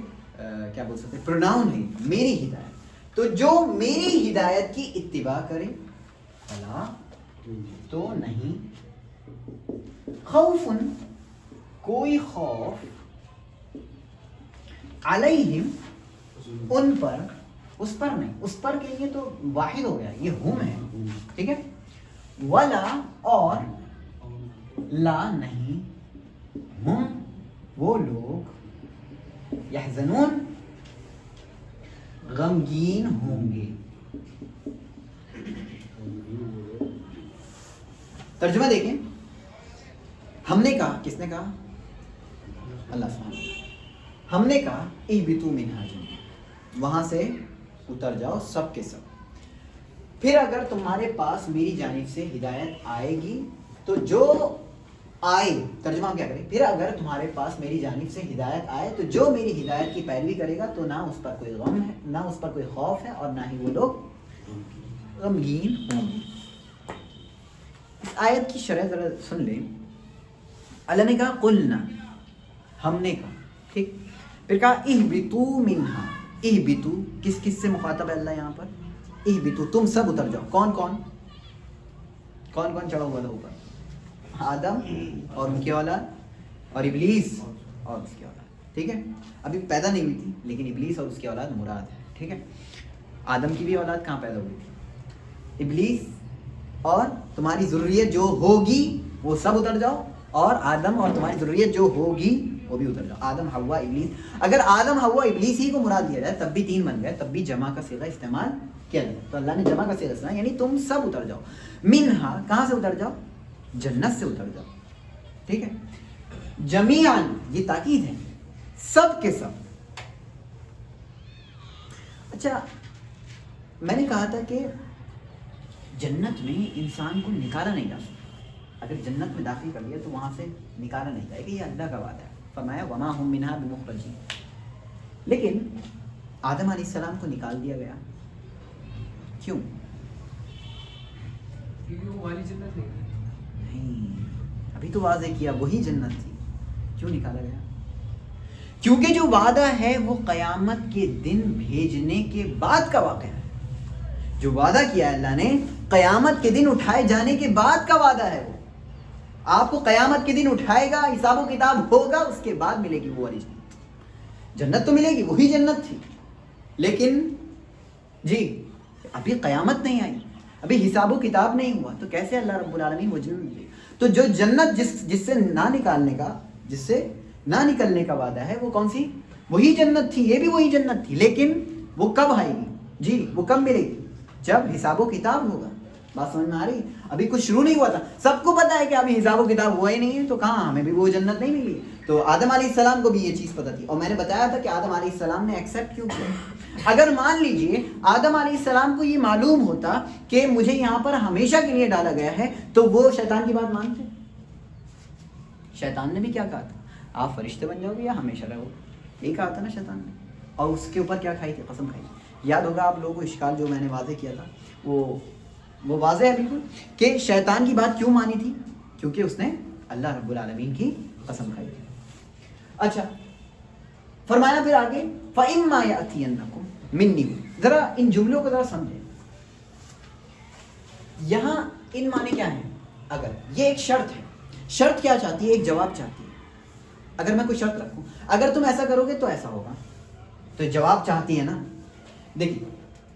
کیا بول سکتے ہیں, پروناؤن ہے, میری ہدایت. تو جو میری ہدایت کی اتباع کرے, فلا تو نہیں, خوف کوئی خوف, علیہم ان پر, اس پر نہیں, اس پر کے لیے تو واحد ہو گیا, یہ ہم ہے, ٹھیک ہے. ولا اور لا نہیں, ہم وہ لوگ, یحزنون غمگین ہوں گے. ترجمہ دیکھیں, ہم نے کہا, کس نے کہا, اللہ سبحانہ, ہم نے کہا اہبطوا منہا جميعا, وہاں سے اتر جاؤ سب کے سب. پھر اگر تمہارے پاس میری جانب سے ہدایت آئے گی تو جو آئے, ترجمہ ہم کیا کریں, پھر اگر تمہارے پاس میری جانب سے ہدایت آئے تو جو میری ہدایت کی پیروی کرے گا تو نہ اس پر کوئی غم ہے, نہ اس پر کوئی خوف ہے, اور نہ ہی وہ لوگ غمگین ہوں گے. اس آیت کی شرح ذرا سن لیں. اللہ نے کہا قلنا, ہم نے کہا, ٹھیک. پھر کہا اہبطوا منہا, اہبطوا کس کس سے مخاطب ہے اللہ یہاں پر, اہبطوا تم سب اتر جاؤ. کون کون, کون کون چڑھا ہوا تھا اوپر, آدم اور ان کی اولاد, اور ابلیس اور اس کی اولاد, ٹھیک ہے. ابھی پیدا نہیں ہوئی تھی, لیکن ابلیس اور اس کی اولاد مراد ہے, ٹھیک ہے. آدم کی بھی اولاد کہاں پیدا ہوئی تھی, ابلیس, اور تمہاری ضروریت جو ہوگی وہ سب اتر جاؤ, اور آدم اور تمہاری ضروریت جو ہوگی وہ بھی اتر جاؤ. آدم حوا ابلیس, اگر آدم حوا ابلیس ہی کو مراد دیا جائے تب بھی تین بن گئے, تب بھی جمع کا صیغہ استعمال کیا جائے. تو اللہ نے جمع کا صیغہ استعمال, یعنی تم سب اتر جاؤ. منہا کہاں سے اتر جاؤ, جنت سے اتر جاؤ, ٹھیک ہے. جمیعاً یہ تاکید ہے, سب کے سب. اچھا, میں نے کہا تھا کہ جنت میں انسان کو نکالا نہیں جا سکتا. اگر جنت میں داخل کر لیا تو وہاں سے نکالا نہیں جائے گا, یہ اللہ کا وعدہ ہے. فرمایا وما ہم منہا بمخرجین. لیکن آدم علیہ السلام کو نکال دیا گیا, کیوں؟ کیونکہ وہ والی جنت نہیں, ابھی تو واضح کیا وہی جنت تھی. کیوں نکالا گیا؟ کیونکہ جو وعدہ ہے وہ قیامت کے دن بھیجنے کے بعد کا واقعہ ہے. جو وعدہ کیا ہے اللہ نے قیامت کے دن اٹھائے جانے کے بعد کا وعدہ ہے. وہ آپ کو قیامت کے دن اٹھائے گا, حساب و کتاب ہوگا, اس کے بعد ملے گی وہ والی جنت. جنت تو ملے گی, وہی جنت تھی, لیکن جی ابھی قیامت نہیں آئی, ابھی حساب و کتاب نہیں ہوا, تو کیسے اللہ رب العالمین وہ جنت دے. تو جو جنت جس سے نہ نکالنے کا, جس سے نہ نکلنے کا وعدہ ہے, وہ کون سی, وہی جنت تھی. یہ بھی وہی جنت تھی, لیکن وہ کب آئے گی, جی وہ کب ملے گی, جب حساب و کتاب ہوگا. بات سمجھ میں آ رہی؟ ابھی کچھ شروع نہیں ہوا تھا, سب کو پتا ہے کہ ابھی حساب و کتاب ہوا ہی نہیں ہے, تو کہاں ہمیں بھی وہ جنت نہیں ملی. تو آدم علیہ السلام کو بھی یہ چیز پتہ تھی, اور میں نے بتایا تھا کہ آدم علیہ السلام نے ایکسیپٹ کیوں کیا. اگر مان لیجئے آدم علیہ السلام کو یہ معلوم ہوتا کہ مجھے یہاں پر ہمیشہ کے لیے ڈالا گیا ہے, تو وہ شیطان کی بات مانتے. شیطان نے بھی کیا کہا تھا, آپ فرشتے بن جاؤ گے یا ہمیشہ رہو, یہی کہا تھا نا شیطان نے. اور اس کے اوپر کیا کھائی تھی, قسم کھائی. یاد ہوگا آپ لوگوں کو اشکال جو میں نے واضح کیا تھا, وہ واضح ہے بالکل کہ شیطان کی بات کیوں مانی تھی, کیونکہ اس نے اللہ رب العالمین کی قسم کھائی تھی. اچھا, فرمایا پھر آگے فَإِمَّا يَأْتِيَنَّكُمْ مِنِّي. ذرا ان جملوں کو ذرا سمجھیں. یہاں ان معنی کیا ہیں, اگر یہ ایک شرط ہے. شرط کیا چاہتی ہے؟ ایک جواب چاہتی ہے. اگر میں کوئی شرط رکھوں اگر تم ایسا کرو گے تو ایسا ہوگا, تو جواب چاہتی ہے نا. دیکھیے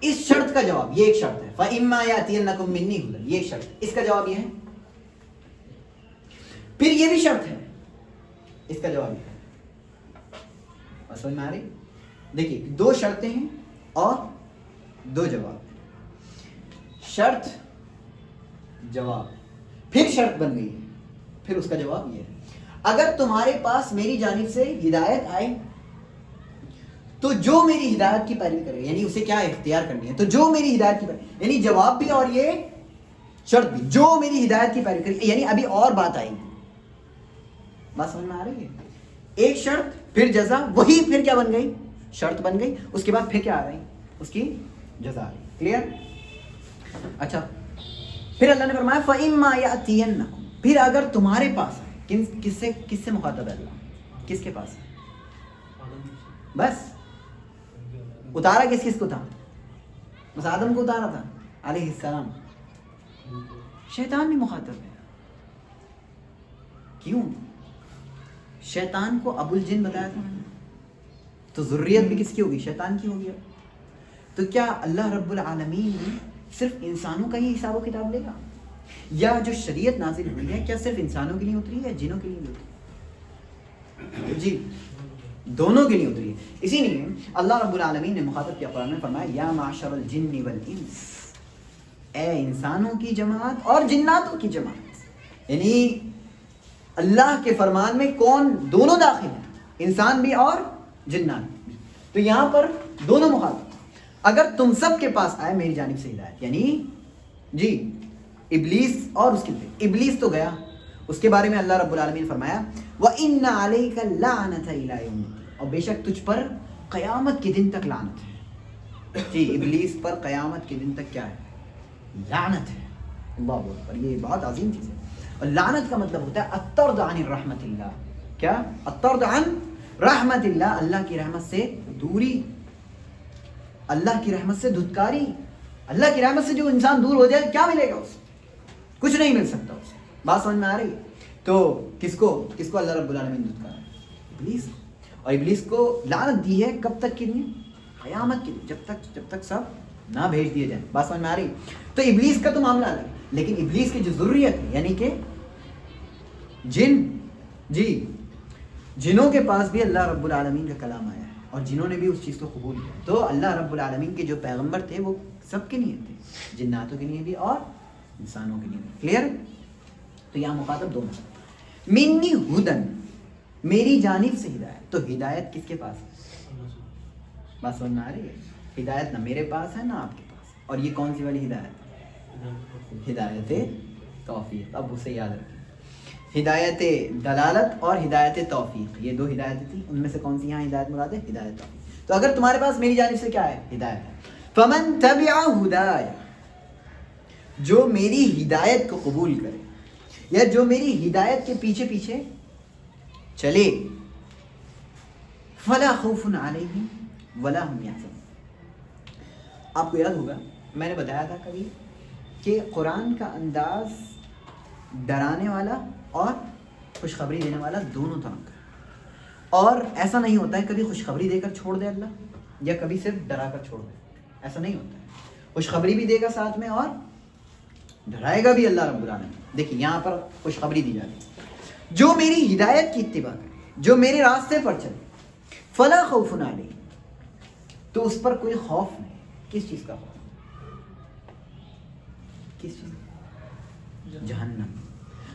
اس شرط کا جواب, یہ ایک شرط ہے, فَإِمَّا يَأْتِيَنَّكُم مِّنِّي هُدًى, یہ ایک شرط ہے, اس کا جواب یہ ہے. پھر یہ بھی شرط ہے, اس کا جواب یہ ہے. بس سمجھ میں آ رہی؟ دیکھیے دو شرطیں ہیں اور دو جواب. شرط جواب, پھر شرط بن گئی ہے, پھر اس کا جواب یہ ہے. اگر تمہارے پاس میری جانب سے ہدایت آئے تو جو میری ہدایت کی پیروی کرے, یعنی اسے کیا اختیار کرنی ہے, تو جو میری ہدایت کی پیروی, یعنی جواب بھی اور یہ شرط بھی, جو میری ہدایت کی پیروی کرے, یعنی ابھی اور بات آئی. بات سمجھ میں آ رہی ہے؟ ایک شرط پھر جزا, وہی پھر کیا بن گئی؟ شرط بن گئی. اس کے بعد پھر کیا آ رہی؟ اس کی جزا آ رہی. کلیئر؟ اچھا پھر اللہ نے فرمایا فَإِمَّا يَأْتِيَنَّكُمْ, پھر اگر تمہارے پاس ہے, کس سے مخاطب ہے اللہ؟ کس کے پاس ہے؟ بس اتارا کس کو تھا؟ بس آدم کو اتارا تھا علیہ السلام. شیطان بھی مخاطب ہے. کیوں؟ شیطان کو ابو الجن بتایا تھا, تو ذریت بھی کس کی ہوگی؟ شیطان کی ہوگی. تو کیا اللہ رب العالمین صرف انسانوں کا ہی حساب و کتاب لے گا؟ یا جو شریعت نازل ہوئی ہے کیا صرف انسانوں کے لیے اتری ہے, جنوں کے لیے بھی اتری؟ جی دونوں کے لیے اتری ہے. اسی لیے اللہ رب العالمین نے مخاطب کیا قرآن میں فرمایا یا معشر الجن والانس, اے انسانوں کی جماعت اور جناتوں کی جماعت. یعنی اللہ کے فرمان میں کون دونوں داخل ہیں, انسان بھی اور جنات بھی. تو یہاں پر دونوں مخاطب. اگر تم سب کے پاس آئے میری جانب سے ہدایت, یعنی جی ابلیس اور اس کے لیے, ابلیس تو گیا, اس کے بارے میں اللہ رب العالمین نے فرمایا وَإِنَّ عَلَيْكَ اللَّعْنَةَ إِلَىٰ يَوْمِ الدِّينِ, اور بے شک تجھ پر قیامت کے دن تک لعنت ہے. جی ابلیس پر قیامت کے دن تک کیا ہے؟ لعنت ہے. اللہ اکبر, یہ بہت عظیم چیز ہے. اور لعنت کا مطلب ہوتا ہے الطرد عن رحمت اللہ. کیا؟ الطرد عن رحمت اللہ, اللہ کی رحمت سے دوری, اللہ کی رحمت سے دھتکاری. اللہ کی رحمت سے جو انسان دور ہو جائے کیا ملے گا اسے؟ کچھ نہیں مل سکتا اسے. بات سمجھ میں آ رہی ہے؟ تو کس کو اللہ رب العالمین نے دھتکارا؟ ابلیس. اور ابلیس کو لعنت دی ہے کب تک کے لیے؟ قیامت کے لیے, جب تک سب نہ بھیج دیے جائیں. بات سمجھ میں آ رہی؟ تو ابلیس کا تو معاملہ الگ, لیکن ابلیس کی جو ذریت ہے یعنی کہ جن, جی جنوں کے پاس بھی اللہ رب العالمین کا کلام آیا ہے اور جنہوں نے بھی اس چیز کو قبول کیا. تو اللہ رب العالمین کے جو پیغمبر تھے وہ سب کے لیے تھے, جناتوں کے لیے بھی اور انسانوں کے لیے بھی. کلیئر؟ تو یہاں مخاطب دونوں. منی ہدن, میری جانب سے ہدایت. تو ہدایت کس کے پاس ہے؟ بات سمجھ میں آ رہی ہے؟ ہدایت نہ میرے پاس ہے نہ آپ کے پاس. اور یہ کون سی والی ہدایت؟ ہدایت توفیق. اب اسے یاد رکھیں, ہدایت دلالت اور ہدایت توفیق, یہ دو ہدایتیں تھیں. ان میں سے کون سی یہاں ہدایت مراد ہے؟ ہدایت توفیق. تو اگر تمہارے پاس میری جانب سے کیا ہے؟ ہدایت ہے. فمن تبع ہدایا, جو میری ہدایت کو قبول کرے یا جو میری ہدایت کے پیچھے پیچھے چلے, فلا خوف علیہم ولا هم یحزنون. آپ کو یاد ہوگا میں نے بتایا تھا کبھی کہ قرآن کا انداز ڈرانے والا اور خوشخبری دینے والا دونوں طرح کا, اور ایسا نہیں ہوتا ہے کبھی خوشخبری دے کر چھوڑ دے اللہ یا کبھی صرف ڈرا کر چھوڑ دے. ایسا نہیں ہوتا ہے, خوشخبری بھی دے گا ساتھ میں اور ڈرائے گا بھی اللہ رب العالمین. دیکھیے یہاں پر خوشخبری دی جاتی ہے, جو میری ہدایت کی اتباع کرے, جو میرے راستے پر چلے, فلا خوف علیہم, تو اس پر کوئی خوف نہیں. کس چیز کا خوف؟ کس چیز کا؟ جہنم.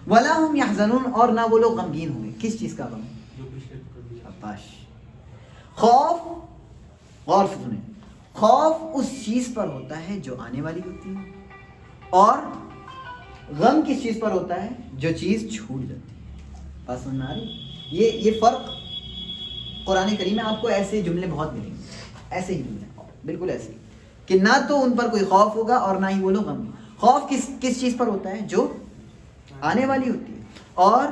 ولا هم يحزنون, اور نہ وہ لوگ غمگین ہوں گے. کس چیز کا غم؟ اباش. خوف, غور سے سنیں, خوف اس چیز پر ہوتا ہے جو آنے والی ہوتی ہے, اور غم کس چیز پر ہوتا ہے؟ جو چیز چھوٹ جاتی ہے. بات سمجھ میں آ رہی؟ یہ فرق قرآن کریم میں آپ کو ایسے جملے بہت ملیں گے, ایسے ہی جملے بالکل ایسے ہی, کہ نہ تو ان پر کوئی خوف ہوگا اور نہ ہی وہ لوگ غم. خوف کس چیز پر ہوتا ہے؟ جو آنے والی ہوتی ہے. اور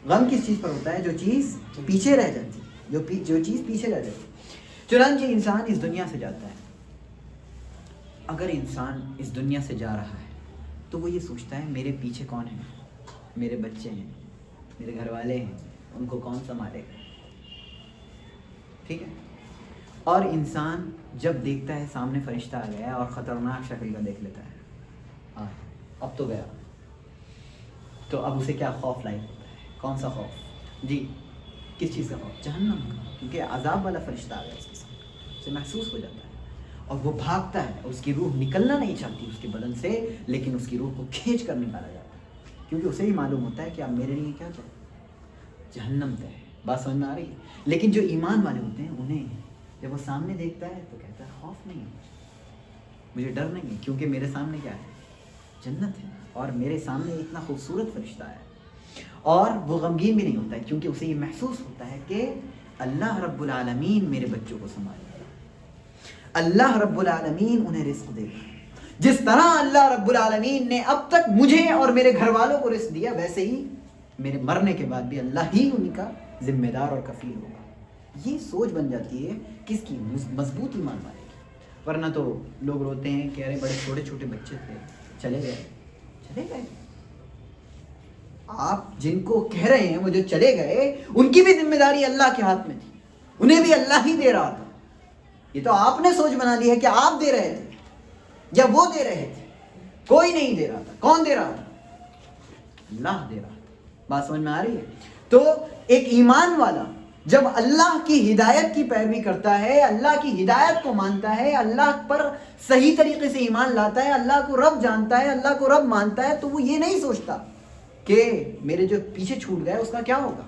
غم کس چیز پر ہوتا ہے؟ جو چیز پیچھے رہ جاتی ہے, جو چیز پیچھے رہ جاتی ہے. چنانچہ انسان اس دنیا سے جاتا ہے. اگر انسان اس دنیا سے جا رہا ہے تو وہ یہ سوچتا ہے میرے پیچھے کون ہے, میرے بچے ہیں، میرے گھر والے ہیں، ان کو کون سنبھالے گا؟ ٹھیک ہے. اور انسان جب دیکھتا ہے سامنے فرشتہ آ گیا اور خطرناک شکل کا دیکھ لیتا ہے، ہاں اب تو گیا، تو اب اسے کیا خوف لاحق ہوتا ہے؟ کون سا خوف؟ جی کس چیز کا خوف؟ جہنم کا، کیونکہ عذاب والا فرشتہ آ گیا اس کے سامنے، اسے محسوس ہو جاتا ہے اور وہ بھاگتا ہے. اس کی روح نکلنا نہیں چاہتی اس کے بدن سے، لیکن اس کی روح کو کھینچ کر نکالا جاتا ہے، کیونکہ اسے ہی معلوم ہوتا ہے کہ اب میرے لیے کیا ہے؟ جہنم طے ہے. بات سمجھ میں آ رہی ہے؟ لیکن جو ایمان والے ہوتے ہیں انہیں جب وہ سامنے دیکھتا ہے تو کہتا ہے خوف نہیں ہے، مجھے ڈر نہیں ہے، کیونکہ میرے سامنے کیا ہے؟ جنت ہے، اور میرے سامنے اتنا خوبصورت فرشتہ ہے. اور وہ غمگین بھی نہیں ہوتا ہے، کیونکہ اسے یہ محسوس ہوتا ہے کہ اللہ رب العالمین میرے بچوں کو سنبھالے گا، اللہ رب العالمین انہیں رزق دے گا. جس طرح اللہ رب العالمین نے اب تک مجھے اور میرے گھر والوں کو رزق دیا، ویسے ہی میرے مرنے کے بعد بھی اللہ ہی ان کا ذمہ دار اور کفیل ہوگا. یہ سوچ بن جاتی ہے کس کی؟ مضبوط ایمان والے کی. ورنہ تو لوگ روتے ہیں کہ ارے بڑے چھوٹے چھوٹے بچے تھے، چلے گئے. چلے گئے؟ آپ جن کو کہہ رہے ہیں وہ جو چلے گئے، ان کی بھی ذمہ داری اللہ کے ہاتھ میں تھی، انہیں بھی اللہ ہی دے رہا تھا. یہ تو آپ نے سوچ بنا لی ہے کہ آپ دے رہے تھے یا وہ دے رہے تھے. کوئی نہیں دے رہا تھا. کون دے رہا تھا؟ اللہ دے رہا تھا. بات سمجھ میں آ رہی ہے؟ تو ایک ایمان والا جب اللہ کی ہدایت کی پیروی کرتا ہے، اللہ کی ہدایت کو مانتا ہے، اللہ پر صحیح طریقے سے ایمان لاتا ہے، اللہ کو رب جانتا ہے، اللہ کو رب مانتا ہے، تو وہ یہ نہیں سوچتا کہ میرے جو پیچھے چھوٹ گئے اس کا کیا ہوگا.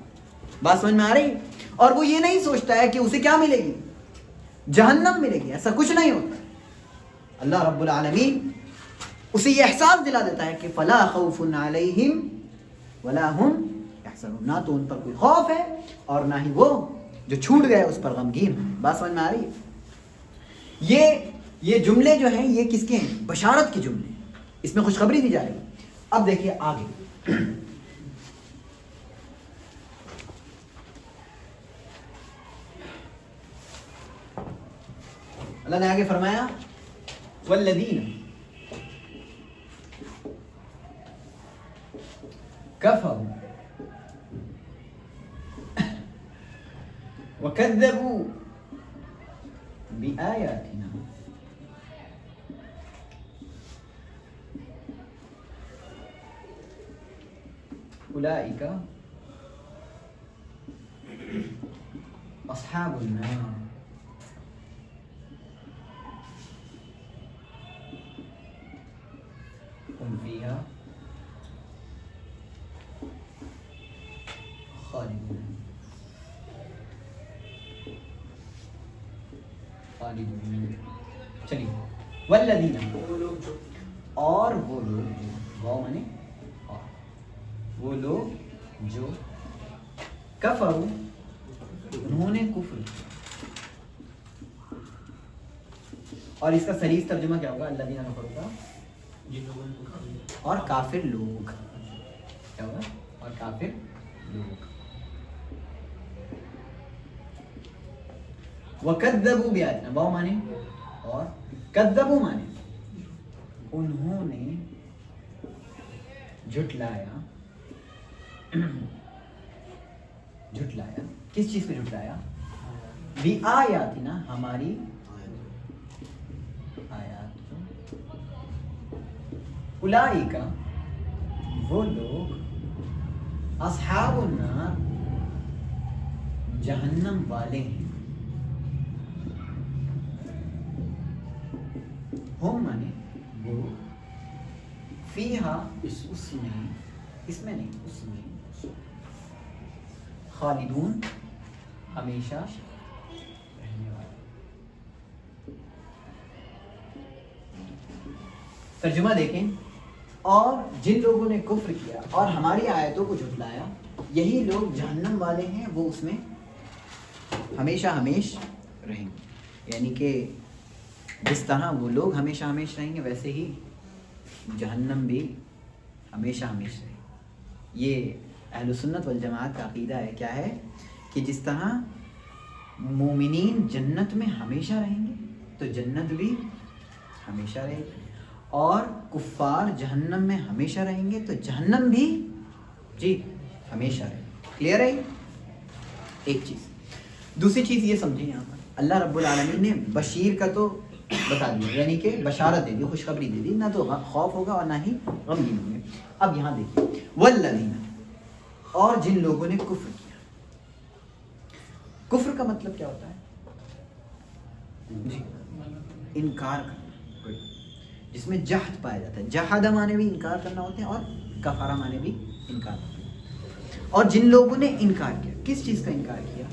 بات سمجھ میں آ رہی ہے؟ اور وہ یہ نہیں سوچتا ہے کہ اسے کیا ملے گی؟ جہنم ملے گی. ایسا کچھ نہیں ہوتا. اللہ رب العالمین اسے یہ احساس دلا دیتا ہے کہ فلا خوف علیہم ولا ہم یحزنون، نہ تو ان پر کوئی خوف ہے اور نہ ہی وہ جو چھوٹ گئے اس پر غمگین. بات سمجھ میں آ رہی ہے؟ یہ جملے جو ہیں یہ کس کے ہیں؟ بشارت کے جملے ہیں. اس میں خوشخبری دی جا رہی ہے. اب دیکھیے آگے، اللہ نے آگے فرمایا والذین کفروا وکذبوا بآیاتنا اولئک اصحاب النار ہم فیہا خالدون. چلیے والذین، اور وہ لوگ، واو مانے اور، وہ لوگ جو کفروا، انہوں نے کفر کیا. اور اس کا صحیح ترجمہ کیا ہوگا؟ الذین کفروا کا اور کافر لوگ کیا ہوگا؟ اور کافر لوگ. وَكَذَّبُوا بِآيَاتِنَا، واو مانے اور، کذبوا مانے انہوں نے جھٹلایا. جھٹلایا کس چیز پہ جھٹلایا؟ بِآیاتِنَا، ہماری آیات کو. اولئک، وہ لوگ، اصحاب النار، جہنم والے ہیں. ہم مانے وہ، فیہا، اس میں نہیں، اس میں، خالدون، ہمیشہ رہنے والے. ترجمہ دیکھیں، اور جن لوگوں نے کفر کیا اور ہماری آیتوں کو جھٹلایا، یہی لوگ جہنم والے ہیں، وہ اس میں ہمیشہ ہمیش رہیں گے. یعنی کہ جس طرح وہ لوگ ہمیشہ ہمیش رہیں گے ویسے ہی جہنم بھی ہمیشہ ہمیش رہے. یہ اہل سنت والجماعت کا عقیدہ ہے. کیا ہے؟ کہ جس طرح مومنین جنت میں ہمیشہ رہیں گے تو جنت بھی ہمیشہ رہے گی، اور کفار جہنم میں ہمیشہ رہیں گے تو جہنم بھی جی ہمیشہ رہے. کلیئر ہے؟ ایک چیز. دوسری چیز یہ سمجھیں یہاں پر اللہ رب العالمین نے بشیر کا تو بتا دیا, یعنی کہ بشارت دے دی, خوشخبری دے دی, نہ تو خوف ہوگا اور نہ ہی غمگین ہوں گے. اب یہاں دیکھیے والذین, اور جن لوگوں نے کفر کیا. کفر کا مطلب کیا ہوتا ہے؟ جی انکار کرنا, جس میں جہد پایا جاتا ہے. جہاد مانے بھی انکار کرنا ہوتے ہیں اور کفارہ مانے بھی انکار ہوتے ہیں. اور جن لوگوں نے انکار کیا, کس چیز کا انکار کیا؟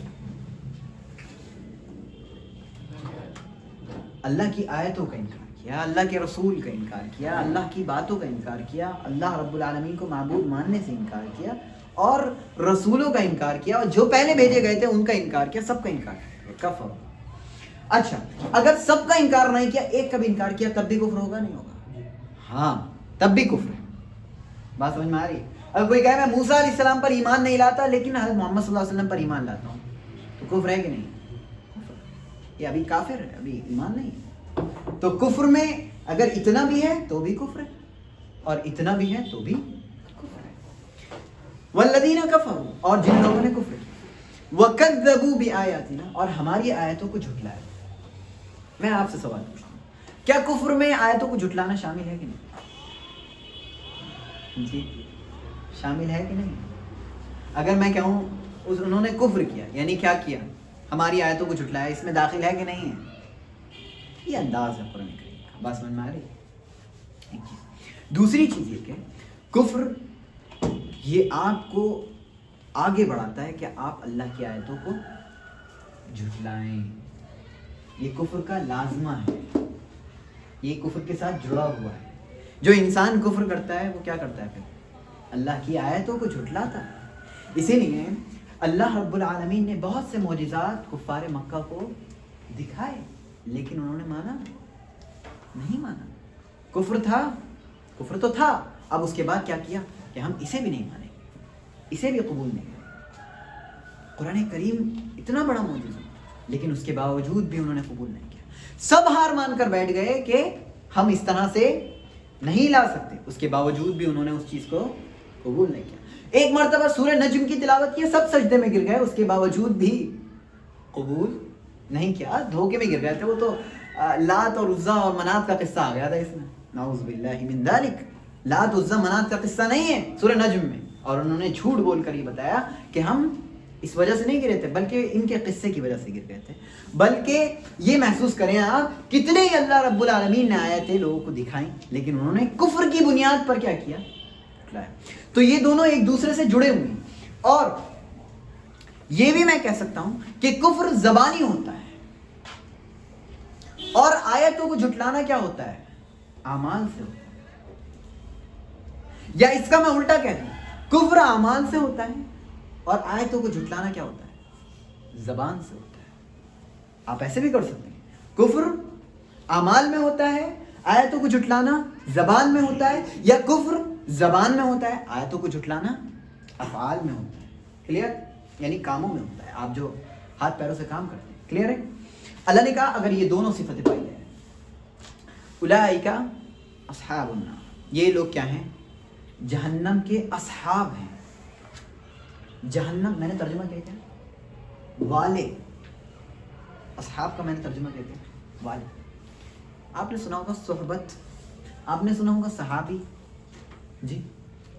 اللہ کی آیتوں کا انکار کیا, اللہ کے رسول کا انکار کیا, اللہ کی باتوں کا انکار کیا, اللہ رب العالمین کو معبود ماننے سے انکار کیا, اور رسولوں کا انکار کیا, اور جو پہلے بھیجے گئے تھے ان کا انکار کیا, سب کا انکار کیا. کفر. اچھا اگر سب کا انکار نہیں کیا, ایک کا بھی انکار کیا, تب بھی کفر ہوگا نہیں ہوگا؟ ہاں تب بھی کفر ہے. بات سمجھ میں آ رہی ہے؟ اگر کوئی کہے میں موسیٰ علیہ السلام پر ایمان نہیں لاتا لیکن حضرت محمد صلی اللہ علیہ وسلم پر ایمان لاتا ہوں, تو کفر ہے کہ نہیں؟ یہ ابھی کافر ہے, ابھی ایمان نہیں ہے. تو کفر میں اگر اتنا بھی ہے تو بھی کفر ہے, اور اتنا بھی ہے تو بھی کفر ہے. والذین کفروا, اور جن لوگوں نے کفر کیا, وکذبوا بآیاتنا, اور ہماری آیتوں کو جھٹلایا. میں آپ سے سوال پوچھتا ہوں, کیا کفر میں آیتوں کو جھٹلانا شامل ہے کہ نہیں؟ جی شامل ہے کہ نہیں؟ اگر میں کہوں انہوں نے کفر کیا, یعنی کیا کیا؟ ہماری آیتوں کو جھٹلایا, اس میں داخل ہے کہ نہیں ہے؟ یہ انداز ہے قرآن کریم کا. بات سمجھ میں آ رہی ہے؟ ایک چیز. دوسری چیز یہ کہ کفر یہ آپ کو آگے بڑھاتا ہے کہ آپ اللہ کی آیتوں کو جھٹلائیں. یہ کفر کا لازمہ ہے, یہ کفر کے ساتھ جڑا ہوا ہے. جو انسان کفر کرتا ہے وہ کیا کرتا ہے؟ پھر اللہ کی آیتوں کو جھٹلاتا ہے. اسی لیے اللہ رب العالمین نے بہت سے معجزات کفار مکہ کو دکھائے, لیکن انہوں نے مانا نہیں مانا. کفر تھا, کفر تو تھا. اب اس کے بعد کیا کیا کہ ہم اسے بھی نہیں مانیں گے, اسے بھی قبول نہیں کریں. قرآن کریم اتنا بڑا معجزہ, لیکن اس کے باوجود بھی انہوں نے قبول نہیں کیا. سب ہار مان کر بیٹھ گئے کہ ہم اس طرح سے نہیں لا سکتے, اس کے باوجود بھی انہوں نے اس چیز کو قبول نہیں کیا. ایک مرتبہ سورہ نجم کی تلاوت کی, سب سجدے میں گر گئے, اس کے باوجود بھی قبول نہیں کیا. دھوکے میں گر گئے تھے وہ تو. لات اور عزا اور منات کا قصہ آ گیا تھا اس میں, نعوذ باللہ من ذالک. لات عزا منات کا قصہ نہیں ہے سورہ نجم میں, اور انہوں نے جھوٹ بول کر یہ بتایا کہ ہم اس وجہ سے نہیں گرے تھے, بلکہ ان کے قصے کی وجہ سے گر گئے تھے. بلکہ یہ محسوس کریں آپ, کتنے ہی اللہ رب العالمین نے آیتیں لوگوں کو دکھائیں, لیکن انہوں نے کفر کی بنیاد پر کیا کیا؟ تو یہ دونوں ایک دوسرے سے جڑے ہوئے ہیں. اور یہ بھی میں کہہ سکتا ہوں کہ کفر زبانی ہوتا ہے, اور آیتوں کو جھٹلانا کیا ہوتا ہے؟ اعمال سے ہوتا ہے. یا اس کا میں الٹا کہہ دوں, کفر اعمال سے ہوتا ہے, اور آیتوں کو جھٹلانا کیا ہوتا ہے؟ زبان سے ہوتا ہے. آپ ایسے بھی کر سکتے ہیں, کفر اعمال میں ہوتا ہے, آیتوں کو جھٹلانا زبان میں ہوتا ہے, یا کفر زبان میں ہوتا ہے, آیتوں کو جھٹلانا افعال میں ہوتا ہے. کلیئر؟ یعنی کاموں میں ہوتا ہے, آپ جو ہاتھ پیروں سے کام کرتے ہیں. کلیئر ہے؟ اللہ نے کہا اگر یہ دونوں صفتیں پائی جائیں, اولئک اصحاب النار, یہ لوگ کیا ہیں؟ جہنم کے اصحاب ہیں. جہنم میں نے ترجمہ کیا کیا؟ والے. اصحاب کا میں نے ترجمہ کیا کیا؟ والے. آپ نے سنا ہوگا صحبت, آپ نے سنا ہوگا صحابی. جی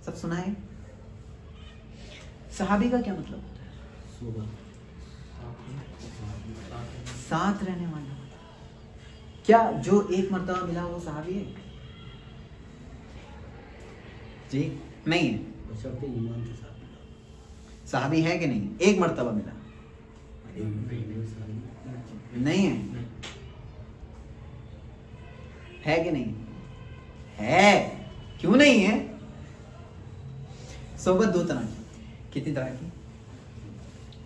سب سنا ہے؟ صحابی کا کیا مطلب ہوتا ہے؟ ساتھ رہنے والا. کیا جو ایک مرتبہ ملا وہ صحابی ہے؟ جی نہیں ہے. صحابی ہے کہ نہیں؟ ایک مرتبہ ملا نہیں ہے. ہے کہ نہیں ہے؟ کیوں نہیں ہے؟ صحبت دو طرح کی. کتنی طرح کی؟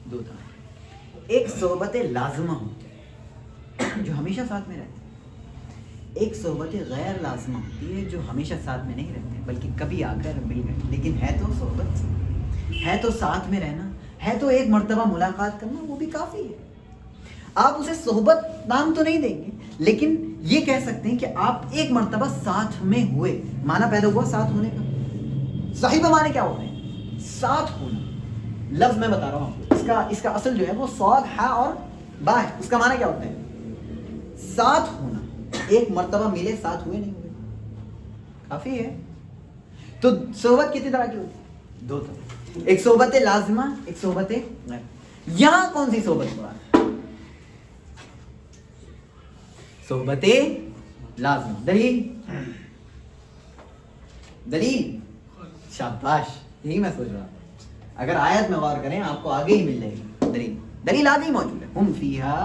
دو طرح. ایک صحبت لازمہ ہوتی ہے جو ہمیشہ ساتھ میں رہتی ہے. ایک صحبت غیر لازمہ ہوتی ہے جو ہمیشہ ساتھ میں نہیں رہتے, بلکہ کبھی آ کر مل گئے, لیکن ہے تو صحبت, ہے تو ساتھ میں رہنا, ہے تو ایک مرتبہ ملاقات کرنا, وہ بھی کافی ہے. آپ اسے صحبت نام تو نہیں دیں گے, لیکن یہ کہہ سکتے ہیں کہ آپ ایک مرتبہ ساتھ میں ہوئے. معنی پیدا ہوا ساتھ ہونے کا. صحیح معنی کیا ہوتے ہیں؟ ساتھ ہونا. لفظ میں بتا رہا ہوں آپ کو, اس کا اصل جو ہے وہ صاد ہا اور با ہے. اس کا معنی کیا ہوتا ہے؟ ساتھ ہونا. ایک مرتبہ ملے, ساتھ ہوئے نہیں ہوئے, کافی ہے. تو صحبت کتنی طرح کی ہوتی ہے؟ دو طرح. ایک صحبت لازمہ, ایک صحبت غیر. یہاں کون سی صحبت مراد ہے؟ صحبت لازمہ. دلیل شاباش, یہی میں سوچ رہا. اگر آیت میں غور کریں آپ کو آگے ہی مل جائے گی دلیل آگے ہی موجود ہے. ہم فیہا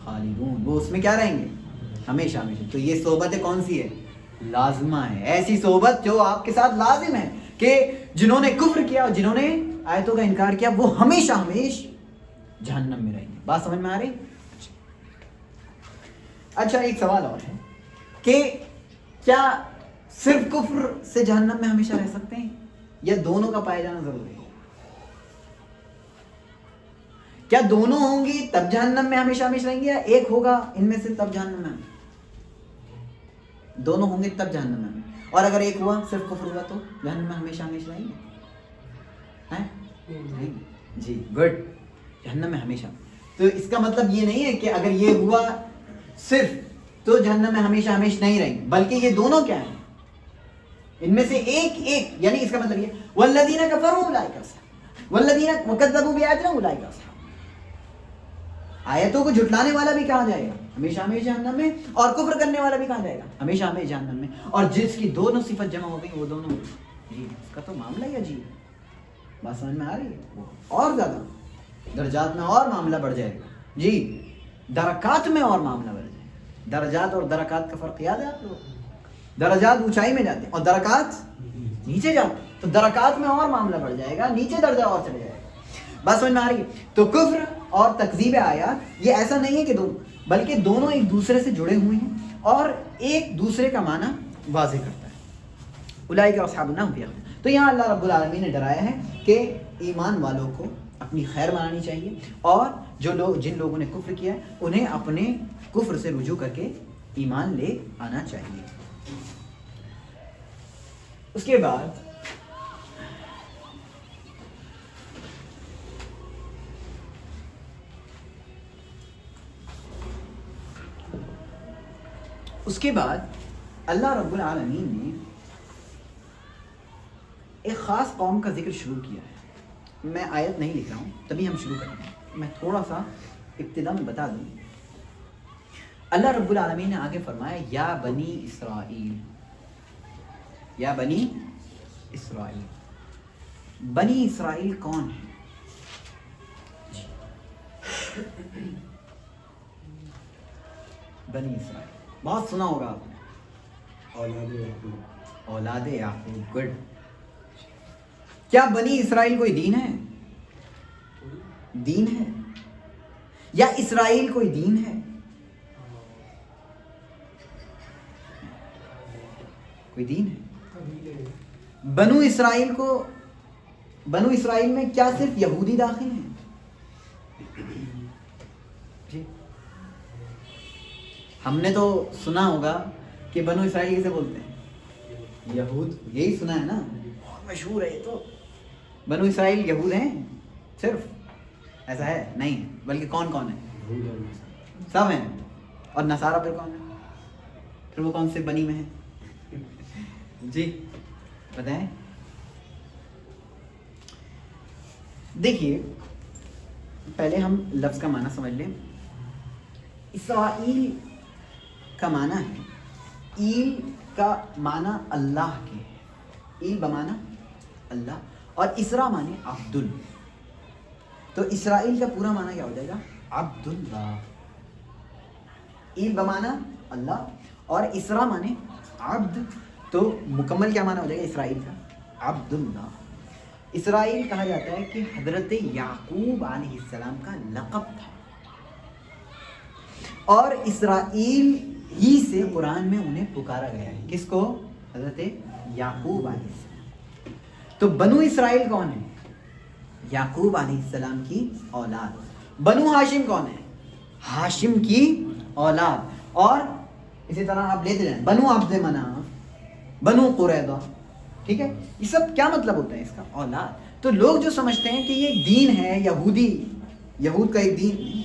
خالدون, وہ اس میں کیا رہیں گے؟ ہمیشہ ہمیشہ. تو یہ صحبت کون سی ہے؟ لازمہ ہے. ایسی صحبت جو آپ کے ساتھ لازم ہے کہ جنہوں نے کفر کیا اور جنہوں نے آیتوں کا انکار کیا وہ ہمیشہ ہمیشہ جہنم میں رہیں گے. بات سمجھ میں آ رہی؟ اچھا, ایک سوال اور ہے کہ کیا صرف کفر سے جہنم میں ہمیشہ رہ سکتے ہیں یا دونوں کا پائے جانا ضروری ہے؟ کیا دونوں ہوں گی تب جہنم میں ہمیشہ ہمیشہ رہیں گے, یا ایک ہوگا ان میں سے تب جہنم میں؟ دونوں ہوں گے تب جہنم میں. اور اگر ایک ہوا, صرف کفر ہوا, تو جہنم میں ہمیشہ ہمیشہ رہیں گے؟ نہیں جی, گڈ, جہنم میں ہمیشہ. تو اس کا مطلب یہ نہیں ہے کہ اگر یہ ہوا صرف تو جہنم میں ہمیشہ ہمیشہ نہیں رہیں گے, بلکہ یہ دونوں کیا ہیں؟ ان میں سے ایک. یعنی اس کا مطلب یہ والذین کفروا اولئک اصحاب والذین کذبوا بآیاتنا اولئک اصحاب. آیتوں کو جھٹلانے والا بھی کہاں جائے گا؟ ہمیشہ ہمیشہ جہنم میں. اور کفر کرنے والا بھی کہاں جائے گا؟ ہمیشہ ہمیشہ جہنم میں. اور جس کی دونوں صفت جمع ہو گئی وہ دونوں, جی اس کا تو معاملہ ہی عجیب ہے. بات سمجھ میں آ رہی ہے؟ اور زیادہ درجات میں اور معاملہ بڑھ جائے گا. جی, درکات میں اور معاملہ بڑھ جائے گا. درجات اور درکات کا فرق یاد ہے آپ لوگ؟ درجات اونچائی میں جاتے ہیں اور درکات نیچے جاتے ہیں. تو درکات میں اور معاملہ بڑھ جائے گا, نیچے درجہ اور چلے جائے گا. بات سمجھ میں آ رہی ہے؟ تو کفر اور تکذیب آیات یہ ایسا نہیں ہے کہ دونوں, بلکہ دونوں ایک دوسرے سے جڑے ہوئے ہیں اور ایک دوسرے کا معنی واضح کرتا ہے. اولئک اصحاب النار هم فیہا خالدون. تو یہاں اللہ رب العالمین نے ڈرایا ہے کہ ایمان والوں کو اپنی خیر منانی چاہیے, اور جن لوگوں نے کفر کیا ہے انہیں اپنے کفر سے رجوع کر کے ایمان لے آنا چاہیے. اس کے بعد اللہ رب العالمین نے ایک خاص قوم کا ذکر شروع کیا ہے. میں آیت نہیں لکھ رہا ہوں, تبھی ہم شروع کریں گے. میں تھوڑا سا ابتدا میں بتا دوں. اللہ رب العالمین نے آگے فرمایا یا بنی اسرائیل. یا بنی اسرائیل. بنی اسرائیل کون ہے؟ بنی اسرائیل بہت سنا ہوگا آپ نے. اولاد یعقوب. گڈ. کیا بنی اسرائیل کوئی دین ہے؟ دین ہے. یا اسرائیل کوئی دین ہے؟ کوئی دین ہے. بنو اسرائیل میں کیا صرف یہودی داخل ہیں؟ جی, ہم نے تو سنا ہوگا کہ بنو اسرائیل کیسے بولتے ہیں؟ یہود. یہی سنا ہے نا, بہت مشہور ہے یہ تو. بنو اسرائیل یہود ہیں صرف؟ ایسا ہے نہیں, بلکہ کون کون ہے؟ سب ہیں. اور نصارہ پھر کون ہے؟ پھر وہ کون سے بنی میں ہے؟ جی بتائیں. دیکھیے پہلے ہم لفظ کا معنی سمجھ لیں. اسرائیل کا معنی ہے, ایل کا معنی اللہ کے, ایل بمعنی اللہ, اور اسرا معنی عبد. تو اسرائیل کا پورا معنی کیا ہو جائے گا؟ عبداللہ. ایل بمعنی اللہ اور اسرا معنی عبد, تو مکمل کیا معنی ہو جائے گا اسرائیل کا؟ عبداللہ. اسرائیل کہا جاتا ہے کہ حضرت یعقوب علیہ السلام کا لقب تھا, اور اسرائیل ہی سے قرآن میں انہیں پکارا گیا ہے. کس کو؟ حضرت یعقوب علیہ السلام. تو بنو اسرائیل کون ہے؟ یعقوب علیہ السلام کی اولاد. بنو ہاشم کون ہے؟ ہاشم کی اولاد. اور اسی طرح آپ لیتے جائیں, بنو عبد مناف, بنو قریظہ. ٹھیک ہے, یہ سب کیا مطلب ہوتا ہے اس کا؟ اولاد. تو لوگ جو سمجھتے ہیں کہ یہ ایک دین ہے یہودی، یہود کا ایک دین نہیں۔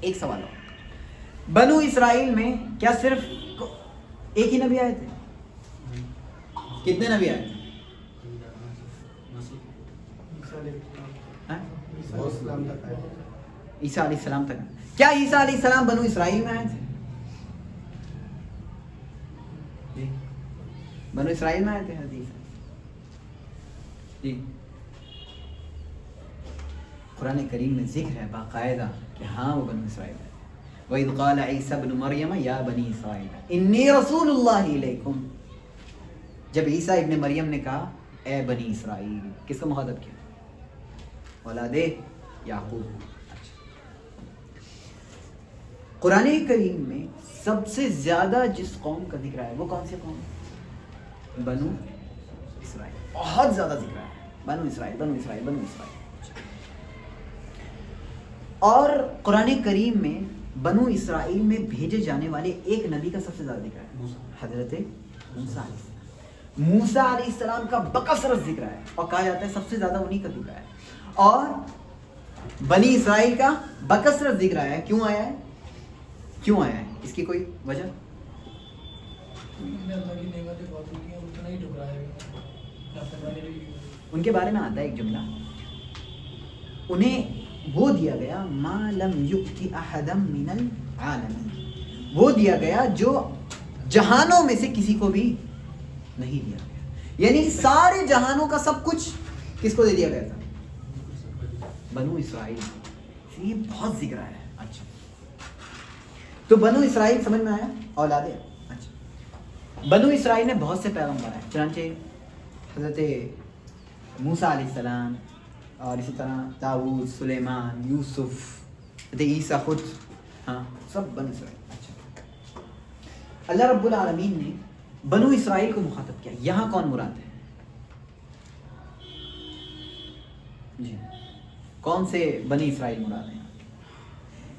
ایک سوال اور، بنو اسرائیل میں کیا صرف ایک ہی نبی آئے تھے؟ کتنے نبی آئے تھے؟ عیسیٰ علیہ السلام تک۔ کیا عیسیٰ علیہ السلام بنو اسرائیل میں آئے تھے؟ بنو اسرائیل میں آئے تھے حدیث جی؟ قرآن کریم میں ذکر ہے باقاعدہ کہ ہاں وہ بنو اسرائیل ہے۔ وَإِذْ قَالَ عِيسَى ابْنُ مَرْيَمَ يَا بَنِي إِسْرَائِيلَ إِنِّي رَسُولُ اللَّهِ إِلَيْكُمْ، جب عیسیٰ ابن مریم نے کہا اے بنی اسرائیل، کس کو مخاطب کیا؟ اولاد یعقوب۔ قرآن کریم میں سب سے زیادہ جس قوم کا ذکر ہے وہ کون سی قوم ہے؟ بنو اسرائیل۔ بہت زیادہ ذکر ہے بنو اسرائیل، بنو اسرائیل، بنو اسرائیل۔ اور قرآن کریم میں بنو اسرائیل میں بھیجے جانے والے ایک نبی کا سب سے زیادہ ذکر ہے، حضرت موسیٰ علیہ السلام۔ موسیٰ علیہ السلام کا بکثرت ذکر ہے اور کہا جاتا ہے سب سے زیادہ انہی کا ذکر ہے۔ اور بنی اسرائیل کا بکثرت ذکر آیا ہے۔ کیوں آیا ہے؟ کیوں آیا ہے؟ اس کی کوئی وجہ؟ ان کے بارے میں آتا ہے ایک جملہ، انہیں وہ دیا گیا ما لم یؤتی احدا من العالمین، وہ دیا گیا جو جہانوں میں سے کسی کو بھی نہیں دیا گیا، یعنی سارے جہانوں کا سب کچھ کس کو دے دیا گیا تھا؟ بنو اسرائیل۔ یہ بہت ذکر آیا ہے۔ اچھا، تو بنو اسرائیل سمجھ میں آیا؟ اولاد۔ اچھا، بنو اسرائیل نے بہت سے پیغمبر ہیں، چنانچہ حضرت موسیٰ علیہ السلام اور اسی طرح داؤد، سلیمان، یوسف، حضرت عیسیٰ خود، ہاں سب بنو اسرائیل۔ اچھا، اللہ رب العالمین نے بنو اسرائیل کو مخاطب کیا، یہاں کون مراد ہے؟ جی، کون سے بنی اسرائیل مراد ہیں؟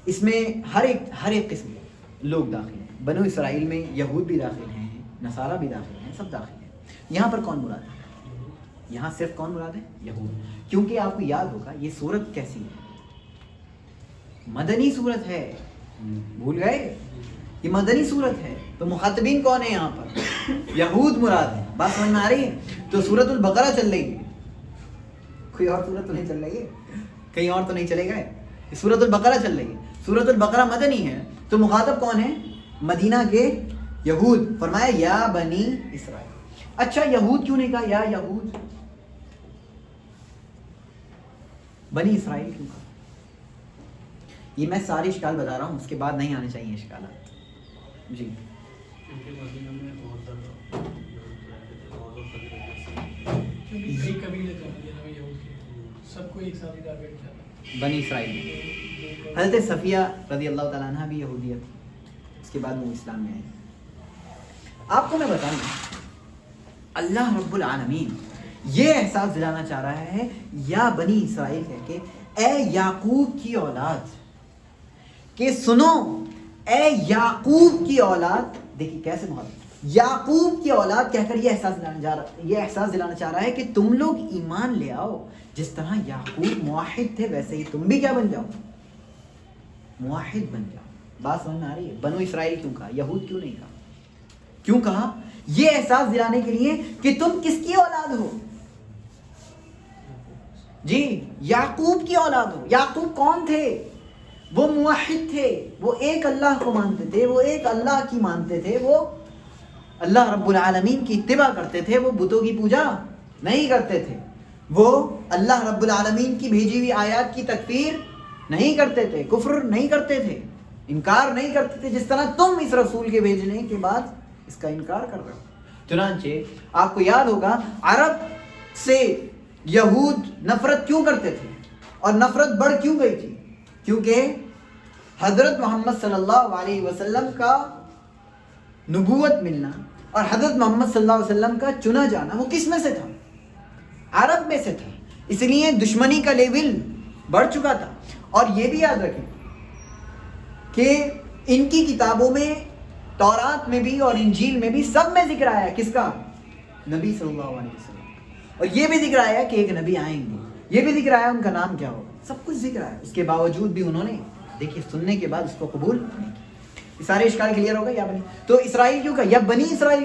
اس میں ہر ایک قسم کے لوگ داخل ہیں۔ بنو اسرائیل میں یہود بھی داخل ہیں، نصارہ بھی داخل ہیں، سب داخل ہیں۔ یہاں پر کون مراد ہے؟ یہاں صرف کون مراد ہے؟ یہود۔ کیونکہ آپ کو یاد ہوگا یہ سورت کیسی ہے؟ مدنی سورت ہے، بھول گئے؟ یہ مدنی سورت ہے، تو مخاطبین کون ہیں یہاں پر؟ یہود مراد ہے۔ بات سمجھ میں آ رہی ہے؟ تو سورت البقرہ چل رہی ہے، کوئی اور سورت تو نہیں چل رہی ہے، کہیں اور تو نہیں چلے گئے، سورت البقرہ چل رہی ہے۔ سورت البقرہ مدنی ہے، تو مخاطب کون ہے؟ مدینہ کے یہود۔ فرمایا یا بنی اسرائیل۔ اچھا، یہود کیوں نہیں کہا یا یہود؟ بنی اسرائیل کیوں کہا؟ یہ میں سارے اشکال بتا رہا ہوں، اس کے بعد نہیں آنے چاہیے اشکالات۔ جی، بنی اسرائیل میں حضرت صفیہ رضی اللہ تعالیٰ عنہ بھی یہودیت، اس کے بعد وہ اسلام میں آئی۔ آپ کو میں بتاؤں، اللہ رب العالمین یہ احساس دلانا چاہ رہا ہے یا بنی اسرائیل کہہ کے، اے یعقوب کی اولاد، کہ سنو اے یعقوب کی اولاد۔ دیکھیے کیسے محبت، یعقوب کی اولاد کہہ کر یہ احساس دلانا چاہ رہا ہے کہ تم لوگ ایمان لے آؤ، جس طرح یعقوب موحد تھے ویسے ہی تم بھی کیا بن جاؤ؟ موحد بن جاؤ۔ بات سمجھ میں آ رہی ہے؟ بنو اسرائیل کیوں کہا، یہود کیوں نہیں کہا؟ کیوں کہا؟ یہ احساس دلانے کے لیے کہ تم کس کی اولاد ہو؟ جی، یعقوب کی اولاد ہو۔ یعقوب کون تھے؟ وہ موحد تھے، وہ ایک اللہ کو مانتے تھے، وہ ایک اللہ کی مانتے تھے، وہ اللہ رب العالمین کی اتباع کرتے تھے، وہ بتوں کی پوجا نہیں کرتے تھے، وہ اللہ رب العالمین کی بھیجی ہوئی آیات کی تکفیر نہیں کرتے تھے، کفر نہیں کرتے تھے، انکار نہیں کرتے تھے، جس طرح تم اس رسول کے بھیجنے کے بعد اس کا انکار کر رہے ہو۔ چنانچہ آپ کو یاد ہوگا عرب سے یہود نفرت کیوں کرتے تھے اور نفرت بڑھ کیوں گئی تھی؟ کیونکہ حضرت محمد صلی اللہ علیہ وسلم کا نبوت ملنا اور حضرت محمد صلی اللہ علیہ وسلم کا چنا جانا وہ کس میں سے تھا؟ عرب میں سے تھا، اس لیے دشمنی کا لیول بڑھ چکا تھا۔ اور یہ بھی یاد رکھیں کہ ان کی کتابوں میں، تورات میں بھی اور انجیل میں بھی، سب میں ذکر آیا ہے کس کا؟ نبی صلی اللہ علیہ وسلم۔ اور یہ بھی ذکر آیا کہ ایک نبی آئیں گے, یہ بھی ذکر آیا ان کا نام کیا ہوگا, سب کچھ ذکر آیا. اس کے باوجود بھی انہوں نے دیکھیے سننے کے بعد اس کو قبول نہیں کیا. یہ سارے اشکال کلیئر ہو گئے. یا بنی, تو اسرائیل کیوں کہا, یا بنی اسرائیل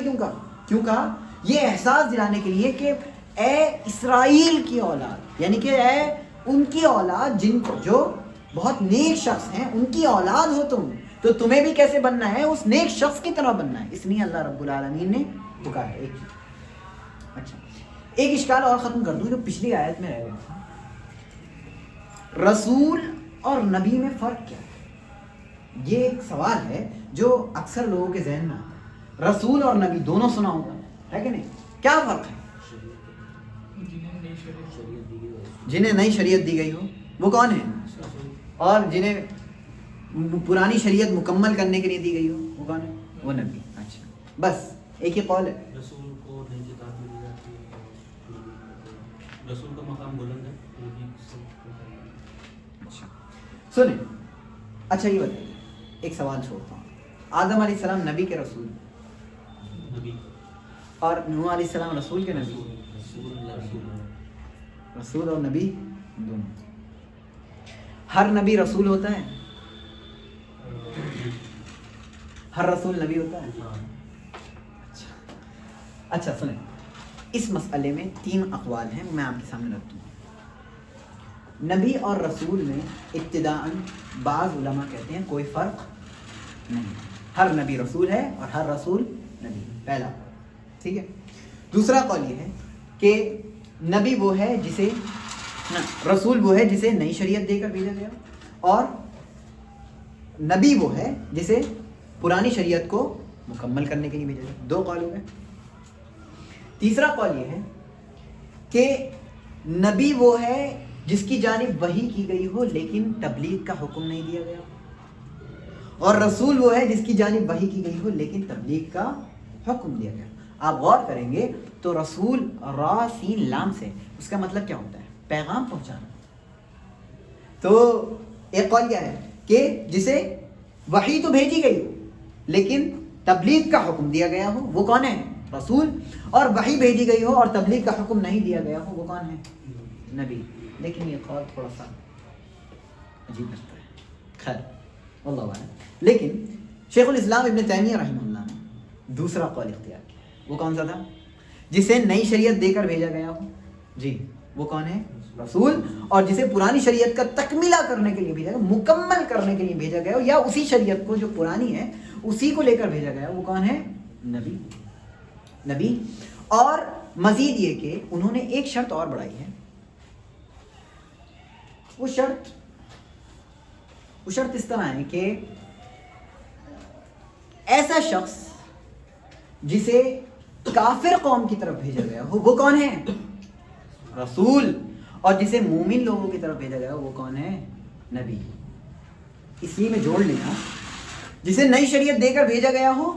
کیوں کہا؟ یہ احساس دلانے کے لیے کہ اے اسرائیل کی اولاد, یعنی کہ اے ان کی اولاد جن جو بہت نیک شخص ہیں, ان کی اولاد ہو تم, تو تمہیں بھی کیسے بننا ہے, اس نیک شخص کی طرح بننا ہے. اس لیے اللہ رب العالمین نے پکارا ہے. اچھا, ایک اشکال اور ختم کر دوں جو پچھلی آیت میں رہ گیا تھا. رسول اور نبی میں فرق کیا ہے؟ یہ ایک سوال ہے جو اکثر لوگوں کے ذہن میں آتا ہے. رسول اور نبی دونوں سنا ہوگا, ہے کہ نہیں؟ کیا فرق ہے؟ جنہیں نئی شریعت دی گئی ہو وہ کون ہیں, اور جنہیں پرانی شریعت مکمل کرنے کے لیے دی گئی ہو وہ کون ہے؟ وہ نبی. اچھا, بس ایک ہی قول ہے. رسول کو نئی کتاب ملی جاتی ہے, رسول کا مقام بلند ہے. اچھا سنیں, اچھا یہ بتائیے, ایک سوال چھوڑتا ہوں. آدم علیہ السلام نبی کے رسول, نبی, اور نوح علیہ السلام رسول کے نبی. رسول اور نبی دونوں. ہر نبی رسول ہوتا ہے, ہر رسول نبی ہوتا ہے. اچھا سنیں, اس مسئلے میں 3 اقوال ہیں, میں آپ کے سامنے رکھتا ہوں. نبی اور رسول میں ابتداءً بعض علماء کہتے ہیں کوئی فرق نہیں, ہر نبی رسول ہے اور ہر رسول نبی. پہلا, ٹھیک ہے. دوسرا قول یہ ہے کہ نبی وہ ہے جسے رسول وہ ہے جسے نئی شریعت دے کر بھیجا گیا, اور نبی وہ ہے جسے پرانی شریعت کو مکمل کرنے کے لیے بھیجا گیا. 2 قول ہو گئے. تیسرا قول یہ ہے کہ نبی وہ ہے جس کی جانب وحی کی گئی ہو لیکن تبلیغ کا حکم نہیں دیا گیا, اور رسول وہ ہے جس کی جانب وحی کی گئی ہو لیکن تبلیغ کا حکم دیا گیا. آپ غور کریں گے تو رسول را سین لام سے اس کا مطلب کیا ہوتا ہے؟ پیغام پہنچانا. تو ایک قول کیا ہے کہ جسے وحی تو بھیجی گئی ہو لیکن تبلیغ کا حکم دیا گیا ہو, وہ کون ہے؟ رسول. اور وحی بھیجی گئی ہو اور تبلیغ کا حکم نہیں دیا گیا ہو, وہ کون ہے؟ نبی. لیکن یہ قول تھوڑا سا عجیب لگتا ہے, خیر واللہ اعلم. لیکن شیخ الاسلام ابن تیمیہ رحمہ اللہ نے دوسرا قول اختیار کیا. وہ کون سا تھا؟ جسے نئی شریعت دے کر بھیجا گیا ہو, جی وہ کون ہے؟ رسول. اور جسے پرانی شریعت کا تکمیلہ کرنے کے لیے بھیجا گیا, مکمل کرنے کے لیے بھیجا گیا ہو, یا اسی شریعت کو جو پرانی ہے اسی کو لے کر بھیجا گیا ہو, وہ کون ہے؟ نبی. اور مزید یہ کہ انہوں نے ایک شرط اور بڑھائی ہے. وہ شرط اس طرح ہے کہ ایسا شخص جسے کافر قوم کی طرف بھیجا گیا ہو وہ کون ہے؟ رسول. اور جسے مومن لوگوں کی طرف بھیجا گیا ہو وہ کون ہے؟ نبی. اس لیے میں جوڑ لینا, جسے نئی شریعت دے کر بھیجا گیا ہو,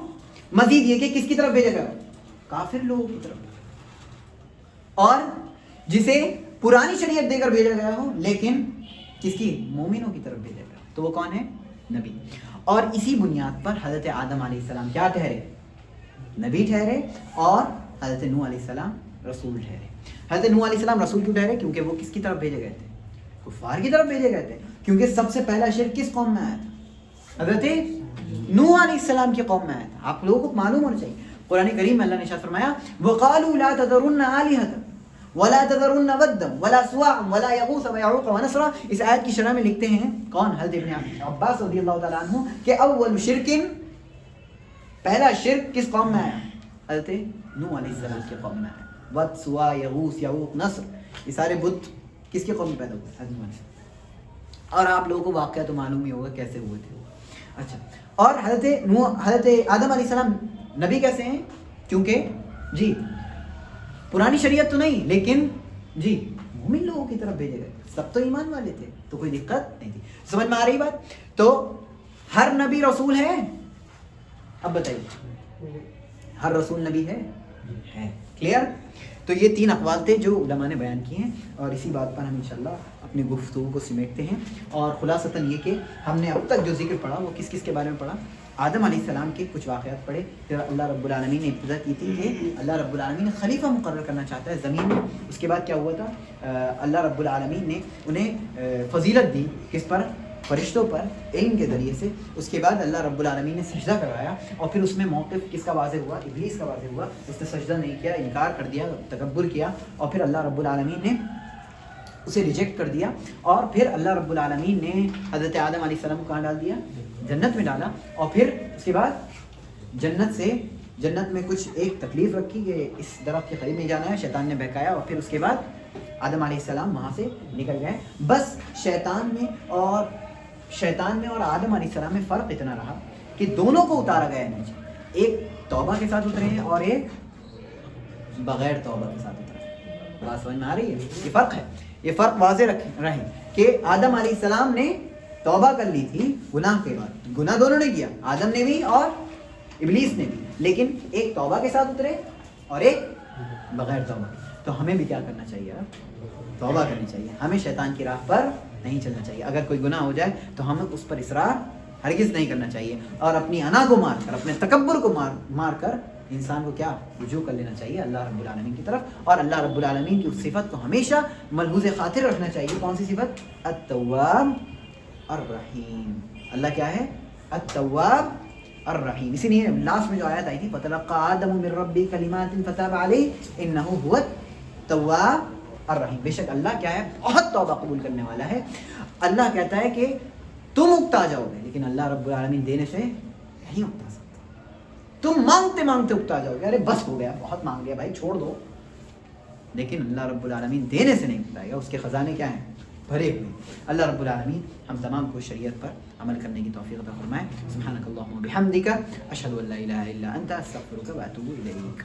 مزید یہ کہ کس کی طرف بھیجا گیا ہو؟ کافر لوگوں کی طرف. اور جسے پرانی شریعت دے کر بھیجا گیا ہو لیکن کس کی؟ مومنوں کی طرف بھیجا گیا, تو وہ کون ہے؟ نبی. اور اسی بنیاد پر حضرت آدم علیہ السلام کیا ٹھہرے؟ نبی ٹھہرے, اور حضرت نوح علیہ السلام رسول ٹھہرے. حضرت نوح علیہ السلام رسول کیوں ٹھہرے؟ کیونکہ وہ کس کی طرف بھیجے گئے تھے؟ کفار کی طرف بھیجے گئے تھے. کیونکہ سب سے پہلا شرک کس قوم میں آیا تھا؟ حضرت نوح علیہ السلام کی قوم میں آیا تھا. آپ لوگوں کو معلوم ہونا چاہیے, قرآن کریم میں اللہ نے ارشاد فرمایا وَقَالُوا لَا تَذَرُنَّ آلِهَةً وَلَا تَذَرُنَّ وَدًّا وَلَا سُوَاعًا وَلَا يَغُوثَ وَيَعُوقَ وَنَسْرًا. اس آیت کی شرح میں لکھتے ہیں کون؟ حضرت ابن عباس رضی اللہ تعالیٰ عنہ کہ اول شرکن, پہلا شرک کس قوم میں آیا؟ حضرت نوح علیہ السلام کی قوم میں آیا. ود, سوا, یغوث, یعوق, نصر, یہ سارے بت کس کی قوم میں پیدا ہوئے؟ حضرت نوح علیہ السلام. اور آپ لوگوں کو واقعہ تو معلوم ہی ہوگا کیسے ہوئے تھے. اچھا, اور حضرت آدم علیہ السلام نبی کیسے ہیں؟ کیونکہ جی پرانی شریعت تو نہیں لیکن جی مومن لوگوں کی طرف بھیجے گئے, سب تو ایمان والے تھے, تو کوئی دقت نہیں تھی. سمجھ میں آ رہی بات؟ تو ہر نبی رسول ہے. اب بتائیے, ہر رسول نبی ہے؟ کلیئر؟ تو یہ 3 اقوال تھے جو علماء نے بیان کیے ہیں, اور اسی بات پر ہم انشاءاللہ اپنی گفتگو کو سمیٹتے ہیں. اور خلاصتاً یہ کہ ہم نے اب تک جو ذکر پڑھا وہ کس کس کے بارے میں پڑھا؟ آدم علیہ السلام کے کچھ واقعات پڑھے. پھر اللہ رب العالمین نے ابتدا کی تھی کہ اللہ رب العالمین خلیفہ مقرر کرنا چاہتا ہے زمین میں. اس کے بعد کیا ہوا تھا؟ اللہ رب العالمین نے انہیں فضیلت دی کس پر؟ فرشتوں پر، علم کے ذریعے سے. اس کے بعد اللہ رب العالمین نے سجدہ کروایا اور پھر اس میں موقف کس کا واضح ہوا؟ ابلیس کا واضح ہوا. اس نے سجدہ نہیں کیا، انکار کر دیا، تکبر کیا اور پھر اللہ رب العالمین نے اسے ریجیکٹ کر دیا. اور پھر اللہ رب العالمین نے حضرت آدم علیہ السلام کو کہاں ڈال دیا؟ جنت میں ڈالا. اور پھر اس کے بعد جنت میں کچھ ایک تکلیف رکھی کہ اس درخت کے قریب نہیں جانا ہے. شیطان نے بہکایا اور پھر اس کے بعد آدم علیہ السلام وہاں سے نکل گئے. بس شیطان میں اور آدم علیہ السلام میں فرق اتنا رہا کہ دونوں کو اتارا گیا نیچے. ایک توبہ کے ساتھ اترے ہیں اور ایک بغیر توبہ کے ساتھ اترے. بات سمجھ میں آ رہی ہے؟ یہ فرق ہے. یہ فرق واضح رہے کہ آدم علیہ السلام نے توبہ کر لی تھی گناہ کے بعد. گناہ دونوں نے کیا، آدم نے بھی اور ابلیس نے بھی، لیکن ایک توبہ کے ساتھ اترے اور ایک بغیر توبہ. تو ہمیں بھی کیا کرنا چاہیے؟ توبہ کرنی چاہیے. ہمیں شیطان کی راہ پر نہیں چلنا چاہیے. اگر کوئی گناہ ہو جائے تو ہمیں اس پر اصرار ہرگز نہیں کرنا چاہیے اور اپنی انا کو مار کر، اپنے تکبر کو مار کر انسان کو کیا رجوع کر لینا چاہیے اللہ رب العالمین کی طرف. اور اللہ رب العالمین کی اس صفت کو ہمیشہ ملحوظ خاطر رکھنا چاہیے. کون سی صفت؟ التواب الرحیم. اللہ کیا ہے؟ التواب الرحیم. اسی لیے لاسٹ میں جو آیت آئی تھی فَتَلَقَّى آدَمُ مِن رَّبِّهِ كَلِمَاتٍ فَتَابَ عَلَيْهِ إِنَّهُ هُوَ التواب الرحیم. بے شک اللہ کیا ہے؟ بہت توبہ قبول کرنے والا ہے. اللہ کہتا ہے کہ تم اکتا جاؤ گے لیکن اللہ رب العالمین دینے سے نہیں اکتا سکتا. تم مانگتے مانگتے اکتا جاؤ گے، ارے بس ہو گیا، بہت مانگ لیا بھائی، چھوڑ دو. لیکن اللہ رب العالمین دینے سے نہیں اکتائے گا. اس کے خزانے کیا ہیں؟ بھرے ہوئے. اللہ رب العالمین ہم تمام کو شریعت پر عمل کرنے کی توفیق عطا فرمائے. سبحانک اللہم و بحمدک، اشہد ان لا الہ الا انت، استغفرک و اتوب الیک.